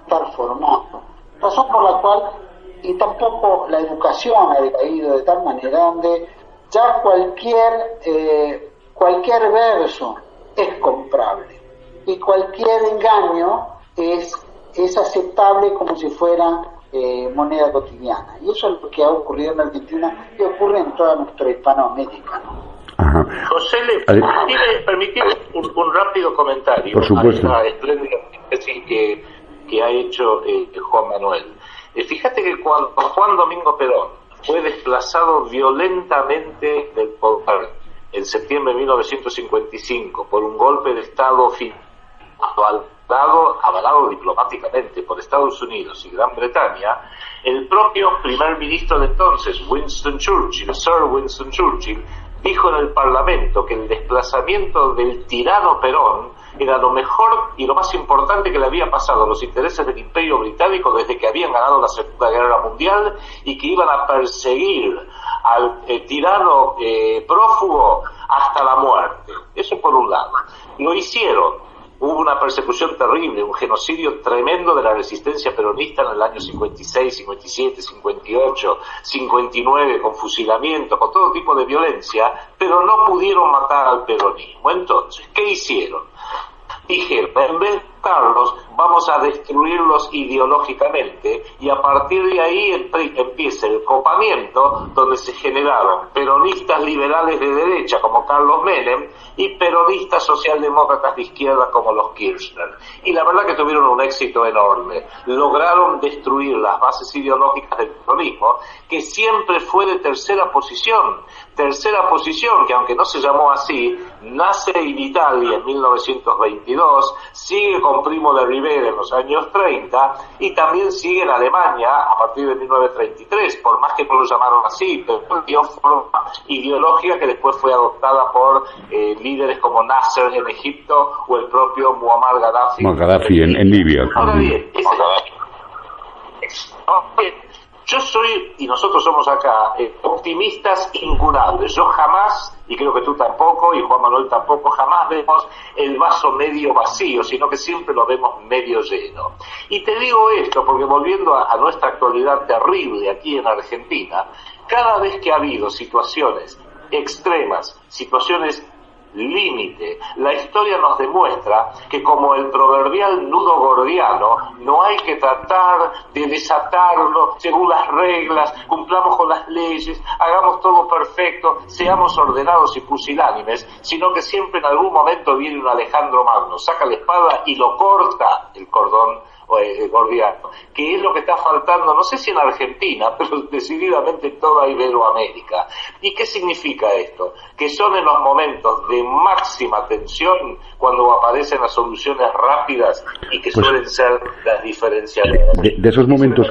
estar formado. Razón por la cual, y tampoco la educación ha decaído de tal manera donde ya cualquier verso es comprable y cualquier engaño es aceptable como si fuera moneda cotidiana. Y eso es lo que ha ocurrido en Argentina y ocurre en toda nuestra Hispanoamérica, ¿no? Ajá. José, permitime un rápido comentario. Por supuesto. A esta espléndida síntesis que ha hecho Juan Manuel. Fíjate que cuando Juan Domingo Perón fue desplazado violentamente del poder en septiembre de 1955 por un golpe de Estado avalado diplomáticamente por Estados Unidos y Gran Bretaña, el propio primer ministro de entonces, Sir Winston Churchill, dijo en el Parlamento que el desplazamiento del tirano Perón era lo mejor y lo más importante que le había pasado a los intereses del Imperio Británico desde que habían ganado la Segunda Guerra Mundial, y que iban a perseguir al tirano prófugo hasta la muerte. Eso por un lado. Lo hicieron. Hubo una persecución terrible, un genocidio tremendo de la resistencia peronista en el año 56, 57, 58, 59, con fusilamiento, con todo tipo de violencia, pero no pudieron matar al peronismo. Entonces, ¿qué hicieron? Dijeron, en vez de matarlos, vamos a destruirlos ideológicamente, y a partir de ahí empieza el copamiento, donde se generaron peronistas liberales de derecha como Carlos Menem y peronistas socialdemócratas de izquierda como los Kirchner. Y la verdad que tuvieron un éxito enorme. Lograron destruir las bases ideológicas del peronismo, que siempre fue de tercera posición, que aunque no se llamó así, nace en Italia en 1922, sigue con Primo de Rivera en los años 30 y también sigue en Alemania a partir de 1933, por más que no lo llamaron así, pero dio forma ideológica que después fue adoptada por líderes como Nasser en Egipto o el propio Muammar Gaddafi en Libia. Ahora bien, yo soy, y nosotros somos acá, optimistas incunables. Yo jamás, y creo que tú tampoco, y Juan Manuel tampoco, jamás vemos el vaso medio vacío, sino que siempre lo vemos medio lleno. Y te digo esto porque, volviendo a nuestra actualidad terrible aquí en Argentina, cada vez que ha habido situaciones extremas, situaciones límite, la historia nos demuestra que, como el proverbial nudo gordiano, no hay que tratar de desatarlo según las reglas, cumplamos con las leyes, hagamos todo perfecto, seamos ordenados y pusilánimes, sino que siempre en algún momento viene un Alejandro Magno, saca la espada y lo corta el cordón gordiano, que es lo que está faltando, no sé si en Argentina, pero decididamente en toda Iberoamérica. ¿Y qué significa esto? Que son en los momentos de máxima tensión cuando aparecen las soluciones rápidas y que suelen ser las diferenciadoras. De esos momentos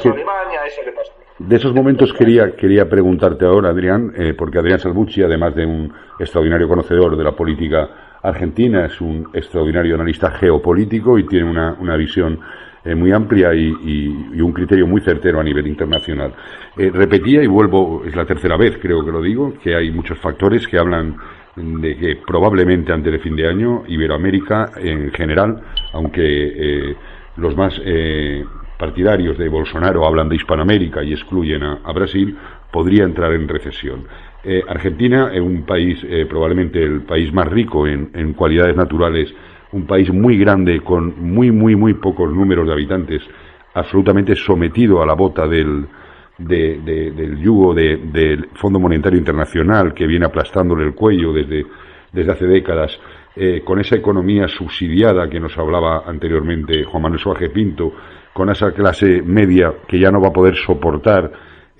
de esos momentos quería preguntarte ahora, Adrián, porque Adrián Salvucci, además de un extraordinario conocedor de la política argentina, es un extraordinario analista geopolítico y tiene una visión muy amplia y un criterio muy certero a nivel internacional. Repetía y vuelvo, es la tercera vez creo que lo digo, que hay muchos factores que hablan de que probablemente antes de fin de año Iberoamérica en general, aunque los más partidarios de Bolsonaro hablan de Hispanoamérica y excluyen a Brasil, podría entrar en recesión. Argentina es un país, probablemente el país más rico en cualidades naturales, un país muy grande con muy pocos números de habitantes, absolutamente sometido a la bota del yugo del Fondo Monetario Internacional, que viene aplastándole el cuello desde hace décadas, con esa economía subsidiada que nos hablaba anteriormente Juan Manuel Soaje Pinto, con esa clase media que ya no va a poder soportar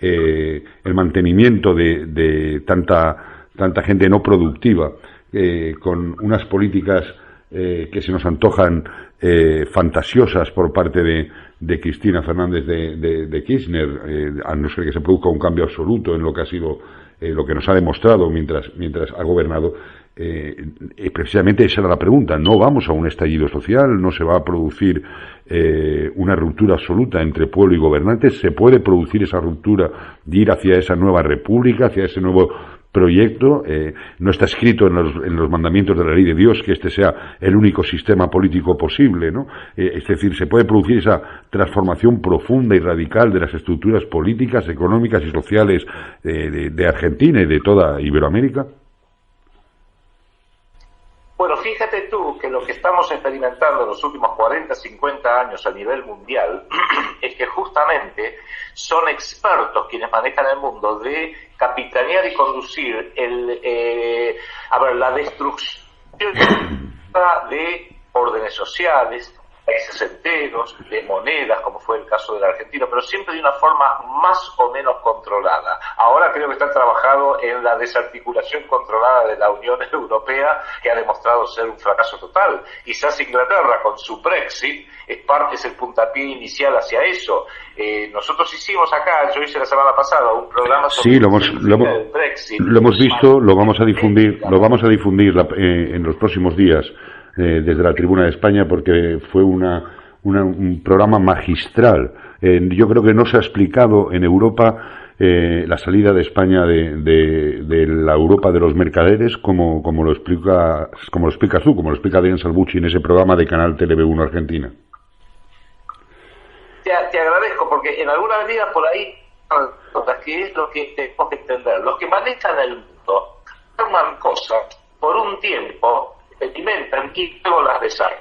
el mantenimiento de tanta gente no productiva, con unas políticas que se nos antojan fantasiosas por parte de Cristina Fernández de Kirchner, a no ser que se produzca un cambio absoluto en lo que ha sido lo que nos ha demostrado mientras ha gobernado. Precisamente esa era la pregunta. No vamos a un estallido social, no se va a producir una ruptura absoluta entre pueblo y gobernantes. Se puede producir esa ruptura de ir hacia esa nueva república, hacia ese nuevo proyecto, no está escrito en los mandamientos de la ley de Dios que este sea el único sistema político posible, ¿no? Es decir, se puede producir esa transformación profunda y radical de las estructuras políticas, económicas y sociales de Argentina y de toda Iberoamérica. Bueno, fíjate tú que lo que estamos experimentando en los últimos 40, 50 años a nivel mundial es que justamente son expertos quienes manejan el mundo de capitanear y conducir la destrucción de órdenes sociales, países enteros, de monedas, como fue el caso de la Argentina, pero siempre de una forma más o menos controlada. Ahora creo que están trabajando en la desarticulación controlada de la Unión Europea, que ha demostrado ser un fracaso total. Quizás Inglaterra, con su Brexit, es el puntapié inicial hacia eso. Nosotros hicimos acá, yo hice la semana pasada, un programa sobre el Brexit. Lo hemos visto, lo vamos a difundir en los próximos días. Desde la Tribuna de España, porque fue un programa magistral. Yo creo que no se ha explicado en Europa la salida de España de la Europa de los mercaderes como lo explicas tú, como lo explica Adrián Salvucci en ese programa de Canal TV1 Argentina. Te agradezco, porque en alguna medida por ahí, que es lo que tenemos que entender, los que manejan el mundo forman cosas por un tiempo, experimentan y luego las desarman.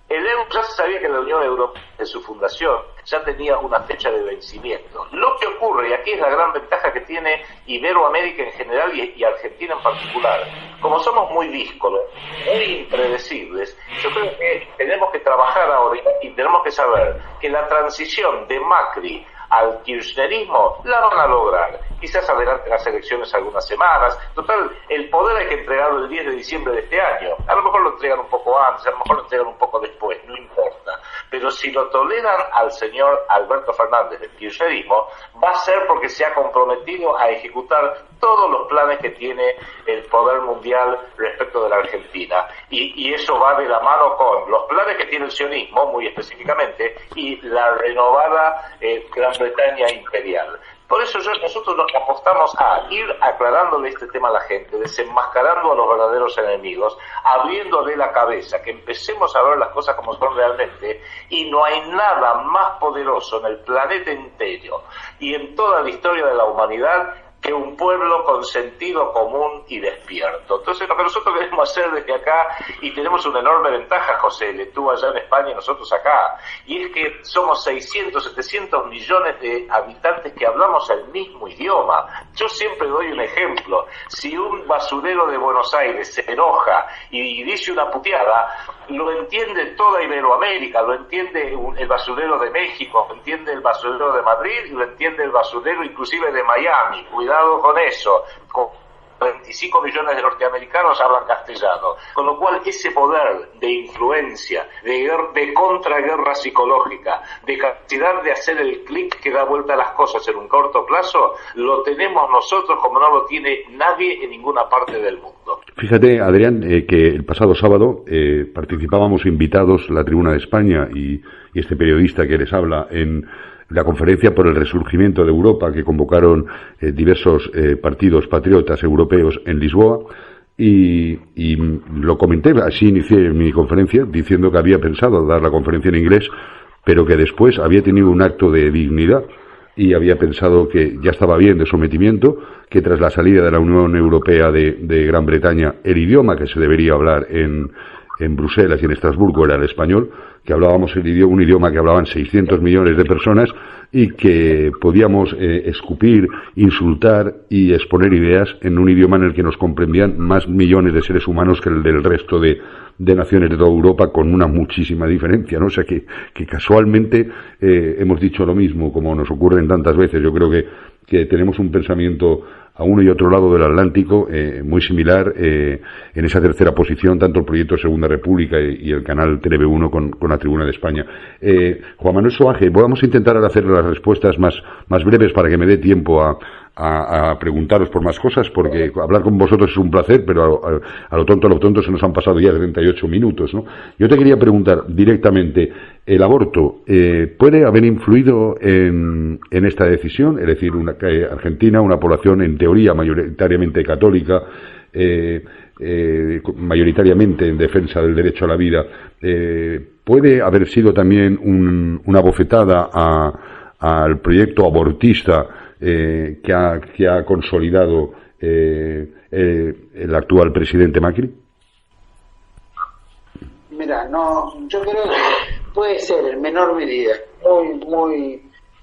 El euro ya se sabía que la Unión Europea, en su fundación, ya tenía una fecha de vencimiento. Lo que ocurre, y aquí es la gran ventaja que tiene Iberoamérica en general y Argentina en particular, como somos muy díscolos, muy impredecibles, yo creo que tenemos que trabajar ahora y tenemos que saber que la transición de Macri al kirchnerismo la van a lograr. Quizás adelante las elecciones algunas semanas. Total, el poder hay que entregarlo el 10 de diciembre de este año. A lo mejor lo entregan un poco antes, a lo mejor lo entregan un poco después, no importa. Pero si lo toleran al señor Alberto Fernández del kirchnerismo, va a ser porque se ha comprometido a ejecutar todos los planes que tiene el poder mundial respecto de la Argentina. Y eso va de la mano con los planes que tiene el sionismo, muy específicamente, y la renovada Gran Bretaña imperial. Por eso nosotros nos apostamos a ir aclarándole este tema a la gente, desenmascarando a los verdaderos enemigos, abriéndole la cabeza, que empecemos a ver las cosas como son realmente, y no hay nada más poderoso en el planeta entero y en toda la historia de la humanidad que un pueblo con sentido común y despierto. Entonces, lo que nosotros queremos hacer desde acá, y tenemos una enorme ventaja, José, tú allá en España y nosotros acá, y es que somos 600, 700 millones de habitantes que hablamos el mismo idioma. Yo siempre doy un ejemplo. Si un basurero de Buenos Aires se enoja y dice una puteada, lo entiende toda Iberoamérica, lo entiende el basurero de México, lo entiende el basurero de Madrid y lo entiende el basurero inclusive de Miami. Cuidado con eso. 25 millones de norteamericanos hablan castellano, con lo cual ese poder de influencia, de contraguerra psicológica, de capacidad de hacer el clic que da vuelta a las cosas en un corto plazo, lo tenemos nosotros como no lo tiene nadie en ninguna parte del mundo. Fíjate, Adrián, que el pasado sábado participábamos invitados la Tribuna de España y este periodista que les habla en la conferencia por el resurgimiento de Europa que convocaron diversos partidos patriotas europeos en Lisboa y lo comenté, así inicié mi conferencia diciendo que había pensado dar la conferencia en inglés, pero que después había tenido un acto de dignidad y había pensado que ya estaba bien de sometimiento, que tras la salida de la Unión Europea de Gran Bretaña el idioma que se debería hablar en Bruselas y en Estrasburgo era el español, que hablábamos un idioma que hablaban 600 millones de personas y que podíamos escupir, insultar y exponer ideas en un idioma en el que nos comprendían más millones de seres humanos que el del resto de naciones de toda Europa, con una muchísima diferencia, ¿no? O sea que casualmente hemos dicho lo mismo, como nos ocurren tantas veces. Yo creo que tenemos un pensamiento a uno y otro lado del Atlántico muy similar en esa tercera posición, tanto el proyecto Segunda República y el canal TV1 con la Tribuna de España. Juan Manuel Soaje, vamos a intentar hacer las respuestas más breves para que me dé tiempo a preguntaros por más cosas, porque hablar con vosotros es un placer, pero a lo tonto se nos han pasado ya 38 minutos, ¿no? Yo te quería preguntar directamente, ¿el aborto puede haber influido en esta decisión? Es decir, Argentina, una población en teoría teoría mayoritariamente católica, mayoritariamente en defensa del derecho a la vida, puede haber sido también una bofetada al proyecto abortista que ha consolidado el actual presidente Macri? Mira, no, yo creo que puede ser en menor medida,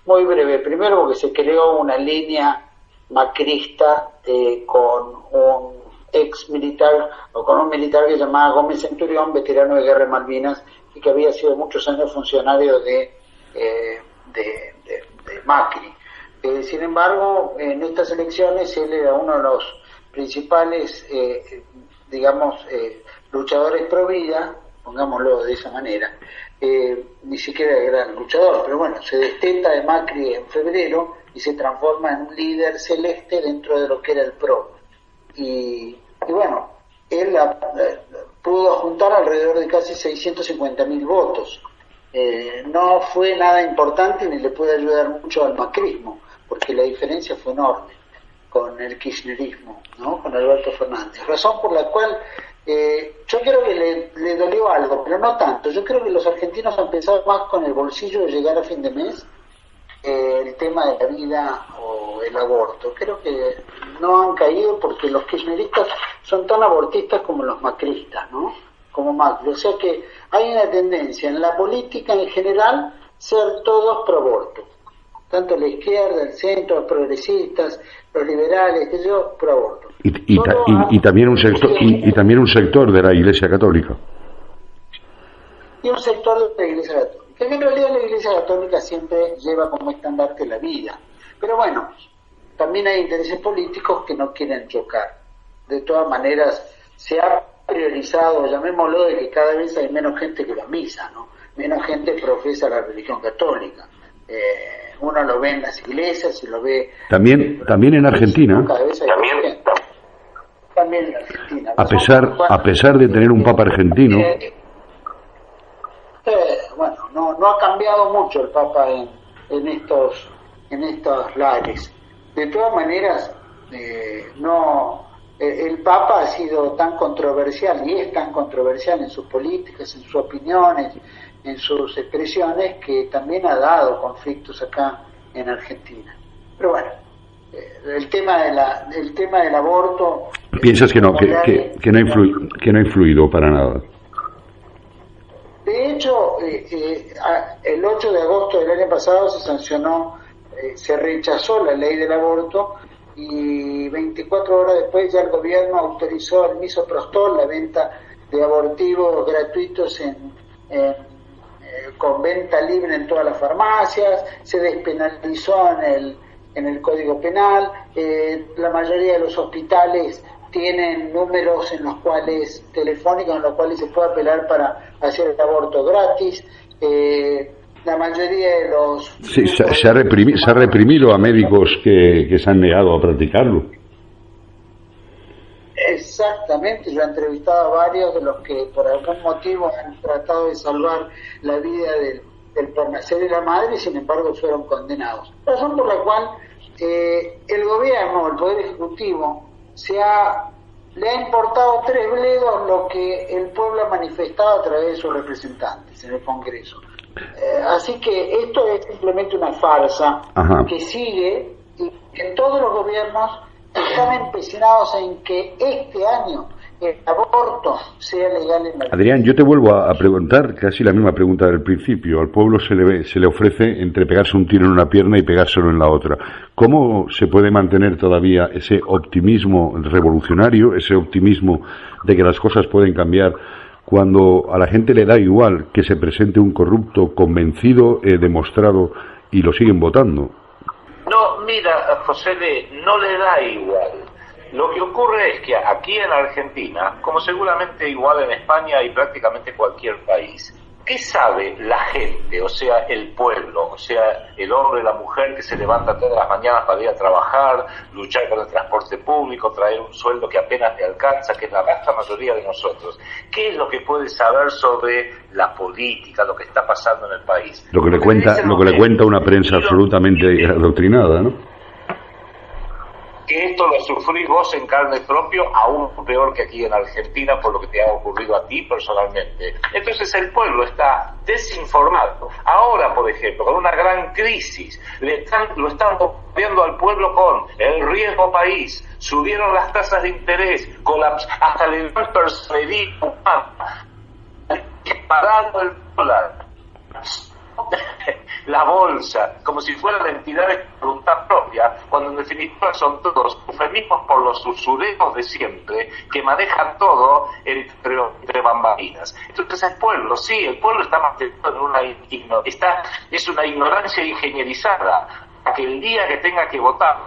muy breve. Primero porque se creó una línea macrista con un ex militar o con un militar que se llamaba Gómez Centurión, veterano de guerra de Malvinas y que había sido muchos años funcionario de Macri. Sin embargo, en estas elecciones él era uno de los principales, luchadores pro vida, pongámoslo de esa manera. Ni siquiera era gran luchador, pero bueno, se desteta de Macri en febrero y se transforma en un líder celeste dentro de lo que era el PRO. Y bueno, él pudo juntar alrededor de casi 650.000 votos. No fue nada importante ni le puede ayudar mucho al macrismo, porque la diferencia fue enorme con el kirchnerismo, ¿no? Con Alberto Fernández. Razón por la cual yo creo que le dolió algo, pero no tanto. Yo creo que los argentinos han pensado más con el bolsillo de llegar a fin de mes, el tema de la vida o el aborto. Creo que no han caído porque los kirchneristas son tan abortistas como los macristas, ¿no? Como Macri. O sea que hay una tendencia en la política en general ser todos pro aborto. Tanto la izquierda, el centro, los progresistas, los liberales, que yo, pro aborto. Y también un sector de la Iglesia Católica. Y un sector de la Iglesia Católica. Que en realidad la Iglesia Católica siempre lleva como estandarte la vida. Pero bueno, también hay intereses políticos que no quieren chocar. De todas maneras, se ha priorizado, llamémoslo, de que cada vez hay menos gente que va a misa, ¿no? Menos gente profesa la religión católica. Uno lo ve en las iglesias y lo ve también en Argentina. También en Argentina. A pesar de tener un papa argentino. Bueno, no ha cambiado mucho el papa en estos lares. De todas maneras, el papa ha sido tan controversial y es tan controversial en sus políticas, en sus opiniones, en sus expresiones, que también ha dado conflictos acá en Argentina. Pero bueno, el tema del aborto. ¿Piensas que no ha influido para nada? De hecho, el 8 de agosto del año pasado se sancionó, se rechazó la ley del aborto y 24 horas después ya el gobierno autorizó el misoprostol, la venta de abortivos gratuitos con venta libre en todas las farmacias, se despenalizó en el Código Penal, la mayoría de los hospitales tienen números telefónicos en los cuales se puede apelar para hacer el aborto gratis. La mayoría de los... Sí, se ha reprimido a médicos que se han negado a practicarlo. Exactamente, yo he entrevistado a varios de los que por algún motivo han tratado de salvar la vida del por nacer de la madre y sin embargo fueron condenados. Razón por la cual el gobierno, el Poder Ejecutivo, le ha importado tres bledos lo que el pueblo ha manifestado a través de sus representantes en el Congreso. Así que esto es simplemente una farsa. Ajá. Que sigue y que todos los gobiernos están empecinados en que este año el aborto sea legal en la... Adrián, yo te vuelvo a preguntar casi la misma pregunta del principio. Al pueblo se le ofrece entre pegarse un tiro en una pierna y pegárselo en la otra. ¿Cómo se puede mantener todavía ese optimismo revolucionario, ese optimismo de que las cosas pueden cambiar, cuando a la gente le da igual que se presente un corrupto convencido, demostrado, y lo siguen votando? No, mira, José, no le da igual. Lo que ocurre es que aquí en Argentina, como seguramente igual en España y prácticamente cualquier país, ¿qué sabe la gente, o sea, el pueblo, o sea, el hombre, la mujer que se levanta todas las mañanas para ir a trabajar, luchar con el transporte público, traer un sueldo que apenas le alcanza, que es la vasta mayoría de nosotros? ¿Qué es lo que puede saber sobre la política, lo que está pasando en el país? Lo que le cuenta una prensa absolutamente adoctrinada, ¿no? que esto lo sufrís vos en carne propia, aún peor que aquí en Argentina, por lo que te ha ocurrido a ti personalmente. Entonces el pueblo está desinformado. Ahora, por ejemplo, con una gran crisis, lo están bombardeando al pueblo con el riesgo país, subieron las tasas de interés, hasta el personería humana, disparando el dólar, la bolsa, como si fueran entidades de voluntad propia, cuando en definitiva son todos eufemismos por los usureros de siempre, que manejan todo entre bambalinas. Entonces el pueblo está mantenido en es una ignorancia ingenierizada, que el día que tenga que votar,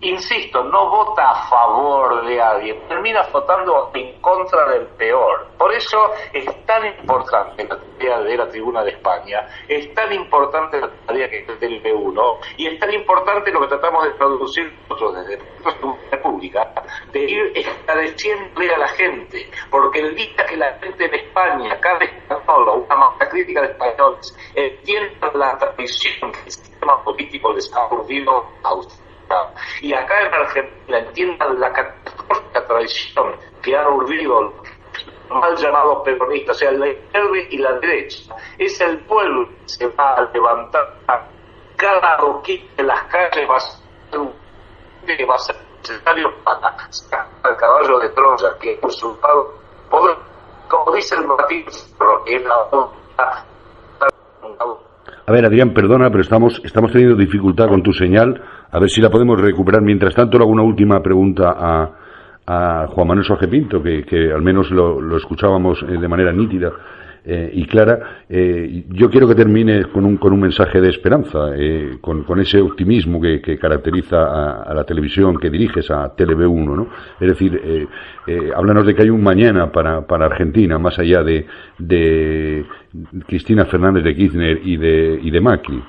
insisto, no vota a favor de alguien, termina votando en contra del peor. Por eso es tan importante la tarea de la Tribuna de España, es tan importante la tarea que es del B1, y es tan importante lo que tratamos de traducir nosotros desde la República, de ir esclareciéndole a la gente, porque el día que la gente en España, cada español o una masa crítica de españoles, entienda la traición que el sistema político les ha urdido a ustedes, y acá en Argentina entiendan la catastrófica traición que han urdido los mal llamados peronistas, o sea, la izquierda y la derecha, es el pueblo que se va a levantar. Cada roquita de las calles va a ser necesario para sacar al caballo de Troya, que es usurpado poder, como dice el Martín, que es la... A ver, Adrián, perdona, pero estamos teniendo dificultad con tu señal. A ver si la podemos recuperar. Mientras tanto, le hago una última pregunta a Juan Manuel Suárez Pinto, que al menos lo escuchábamos de manera nítida y clara. Yo quiero que termine con un mensaje de esperanza, con ese optimismo que caracteriza a la televisión que diriges, a TeleV1, ¿no? Es decir, háblanos de que hay un mañana para Argentina, más allá de Cristina Fernández de Kirchner y de Macri.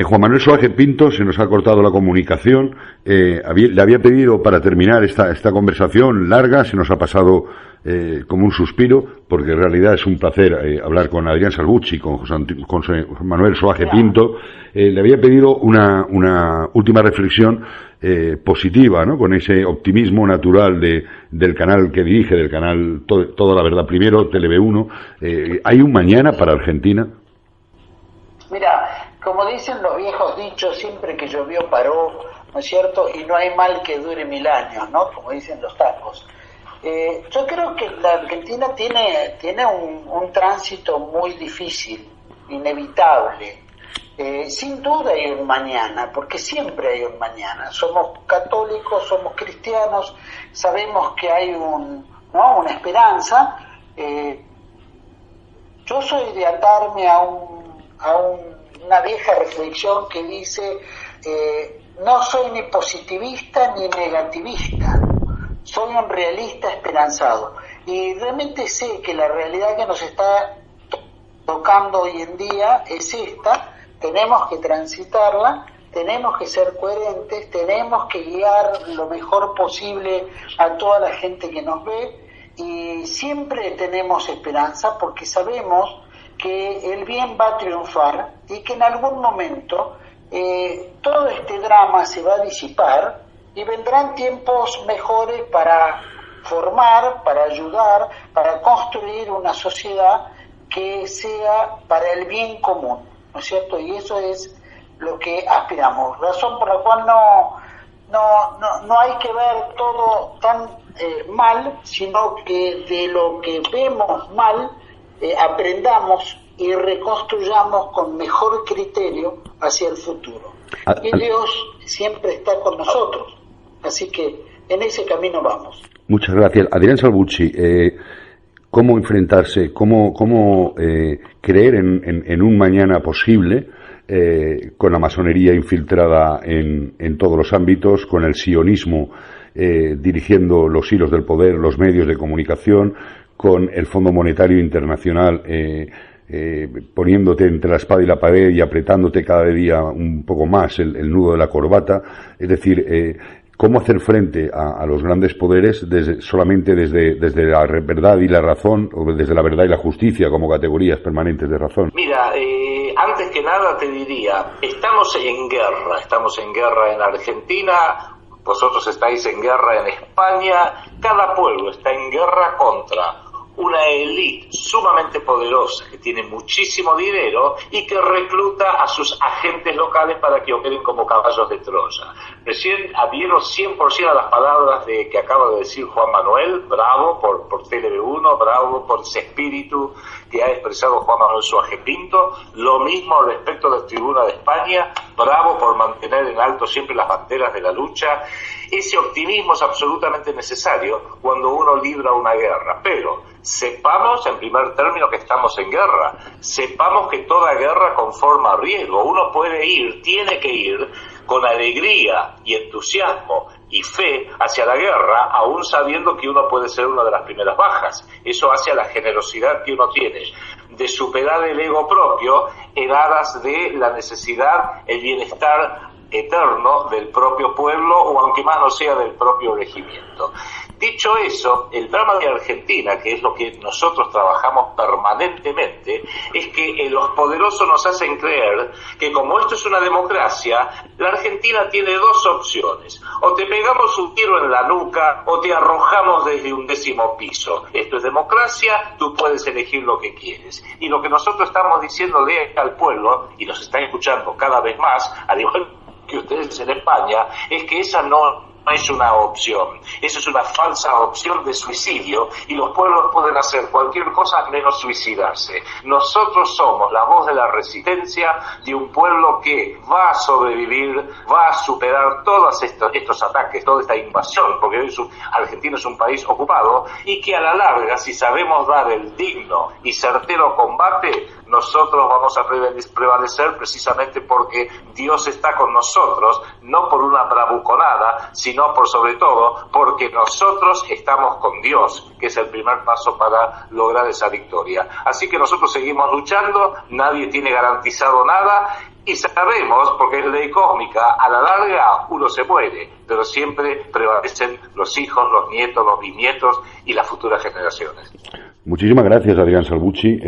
Juan Manuel Suárez Pinto, se nos ha cortado la comunicación. Le había pedido, para terminar esta conversación larga, se nos ha pasado como un suspiro, porque en realidad es un placer hablar con Adrián Salvucci, con José Manuel Suárez Pinto. Le había pedido una última reflexión positiva, ¿no? Con ese optimismo natural del canal que dirige, del canal Toda la Verdad Primero, TeleV1. ¿Hay un mañana para Argentina? Mira, como dicen los viejos dichos, siempre que llovió paró, ¿no es cierto? Y no hay mal que dure 1000 años, ¿no? Como dicen los tacos. Yo creo que la Argentina tiene un tránsito muy difícil, inevitable. Sin duda hay un mañana, porque siempre hay un mañana. Somos católicos, somos cristianos, sabemos que hay una esperanza. Yo soy de atarme a una vieja reflexión que dice, no soy ni positivista ni negativista, soy un realista esperanzado, y realmente sé que la realidad que nos está tocando hoy en día es esta. Tenemos que transitarla, tenemos que ser coherentes, tenemos que guiar lo mejor posible a toda la gente que nos ve, y siempre tenemos esperanza porque sabemos que el bien va a triunfar y que en algún momento todo este drama se va a disipar y vendrán tiempos mejores para formar, para ayudar, para construir una sociedad que sea para el bien común, ¿no es cierto? Y eso es lo que aspiramos, razón por la cual no hay que ver todo tan mal, sino que de lo que vemos mal aprendamos y reconstruyamos con mejor criterio hacia el futuro. Y Dios siempre está con nosotros, así que en ese camino vamos. Muchas gracias. Adrián Salvucci, ¿cómo enfrentarse, cómo creer en un mañana posible con la masonería infiltrada en todos los ámbitos, con el sionismo dirigiendo los hilos del poder, los medios de comunicación, con el Fondo Monetario Internacional poniéndote entre la espada y la pared y apretándote cada día un poco más el nudo de la corbata? Es decir, ¿cómo hacer frente a los grandes poderes solamente desde la verdad y la razón, o desde la verdad y la justicia como categorías permanentes de razón? Mira, antes que nada te diría, estamos en guerra en Argentina vosotros estáis en guerra en España, cada pueblo está en guerra contra una élite sumamente poderosa que tiene muchísimo dinero y que recluta a sus agentes locales para que operen como caballos de Troya. Recién adhiero 100% a las palabras que acaba de decir Juan Manuel. Bravo por TLB1, bravo por ese espíritu que ha expresado Juan Manuel Suárez Pinto. Lo mismo respecto de la Tribuna de España, bravo por mantener en alto siempre las banderas de la lucha. Ese optimismo es absolutamente necesario cuando uno libra una guerra, pero sepamos en primer término que estamos en guerra, sepamos que toda guerra conforma riesgo. Uno puede ir, tiene que ir con alegría y entusiasmo y fe hacia la guerra, aún sabiendo que uno puede ser una de las primeras bajas. Eso hace a la generosidad que uno tiene de superar el ego propio en aras de la necesidad, el bienestar eterno del propio pueblo, o aunque más no sea del propio regimiento. Dicho eso, el drama de Argentina, que es lo que nosotros trabajamos permanentemente, es que los poderosos nos hacen creer que como esto es una democracia, la Argentina tiene dos opciones: o te pegamos un tiro en la nuca o te arrojamos desde un 10º piso. Esto es democracia, tú puedes elegir lo que quieres. Y lo que nosotros estamos diciéndole al pueblo, y nos están escuchando cada vez más, al igual que ustedes en España, es que esa no es una opción, eso es una falsa opción de suicidio, y los pueblos pueden hacer cualquier cosa menos suicidarse. Nosotros somos la voz de la resistencia de un pueblo que va a sobrevivir, va a superar todos estos ataques, toda esta invasión, porque hoy Argentina es un país ocupado, y que a la larga, si sabemos dar el digno y certero combate, nosotros vamos a prevalecer precisamente porque Dios está con nosotros, no por una bravuconada, sino por sobre todo porque nosotros estamos con Dios, que es el primer paso para lograr esa victoria. Así que nosotros seguimos luchando, nadie tiene garantizado nada, y sabemos, porque es ley cósmica, a la larga uno se muere, pero siempre prevalecen los hijos, los nietos, los bisnietos y las futuras generaciones. Muchísimas gracias, Adrián Salvucci.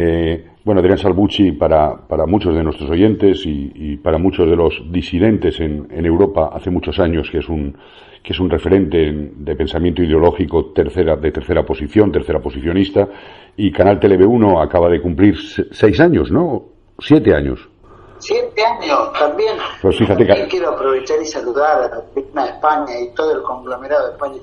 Adrián Salvucci, para muchos de nuestros oyentes y para muchos de los disidentes en Europa, hace muchos años que es un referente de pensamiento ideológico de tercera posicionista, y Canal TLB1 acaba de cumplir 6 años, ¿no? 7 años. 7 años también. Pues fíjate también quiero aprovechar y saludar a la Tribuna de España y todo el conglomerado de España,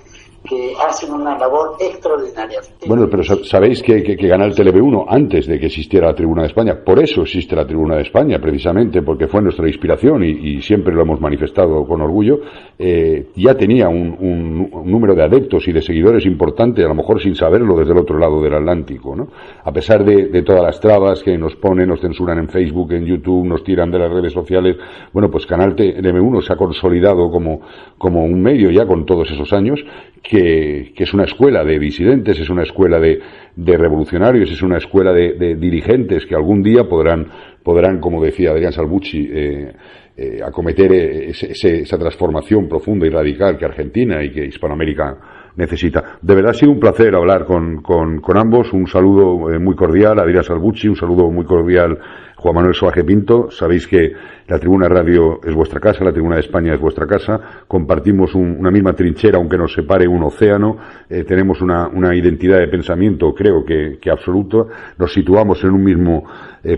que hacen una labor extraordinaria. Bueno, pero sabéis que Canal TLB1, antes de que existiera la Tribuna de España, por eso existe la Tribuna de España, precisamente porque fue nuestra inspiración y siempre lo hemos manifestado con orgullo, ya tenía un número de adeptos y de seguidores importante, a lo mejor sin saberlo, desde el otro lado del Atlántico, ¿no? A pesar de todas las trabas que nos ponen, nos censuran en Facebook, en YouTube, nos tiran de las redes sociales, bueno, pues Canal TLB1 se ha consolidado como un medio ya con todos esos años, que es una escuela de disidentes, es una escuela de revolucionarios, es una escuela de dirigentes que algún día podrán, como decía Adrián Salvucci, acometer esa transformación profunda y radical que Argentina y que Hispanoamérica necesita. De verdad ha sido un placer hablar con ambos. Un saludo muy cordial a Adrián Salvucci, un saludo muy cordial Juan Manuel Suárez Pinto. Sabéis que la Tribuna Radio es vuestra casa, la Tribuna de España es vuestra casa, compartimos una misma trinchera aunque nos separe un océano, tenemos una identidad de pensamiento creo que absoluta, nos situamos en un mismo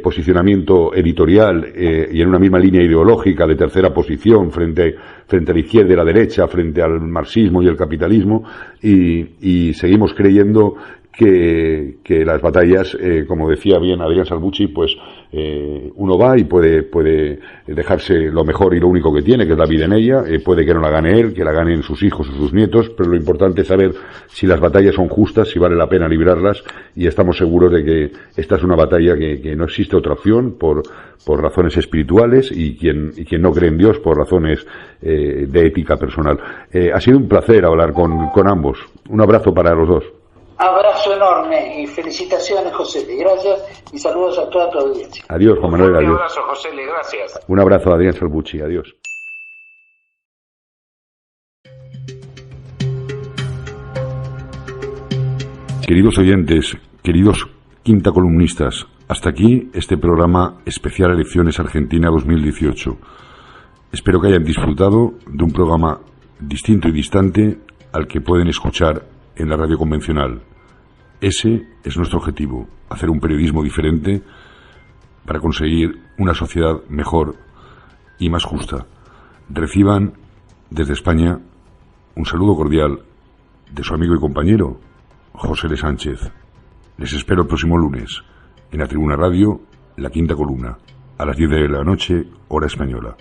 posicionamiento editorial y en una misma línea ideológica de tercera posición frente a la izquierda y la derecha, frente al marxismo y el capitalismo, y seguimos creyendo que las batallas, como decía bien Adrián Salvucci, pues uno va y puede dejarse lo mejor y lo único que tiene, que es la vida en ella, puede que no la gane él, que la ganen sus hijos o sus nietos, pero lo importante es saber si las batallas son justas, si vale la pena librarlas, y estamos seguros de que esta es una batalla que no existe otra opción por razones espirituales, y quien no cree en Dios por razones de ética personal. Ha sido un placer hablar con ambos. Un abrazo para los dos. Abrazo enorme y felicitaciones, José. Gracias y saludos a toda tu audiencia. Adiós, Juan Manuel. Adiós. Un abrazo, José. Gracias. Un abrazo a Adrián Salvucci. Adiós. Queridos oyentes, queridos quinta columnistas, hasta aquí este programa especial Elecciones Argentina 2018. Espero que hayan disfrutado de un programa distinto y distante al que pueden escuchar en la radio convencional. Ese es nuestro objetivo, hacer un periodismo diferente para conseguir una sociedad mejor y más justa. Reciban desde España un saludo cordial de su amigo y compañero José L. Sánchez. Les espero el próximo lunes en la Tribuna Radio, La Quinta Columna, a las 10 de la noche, hora española.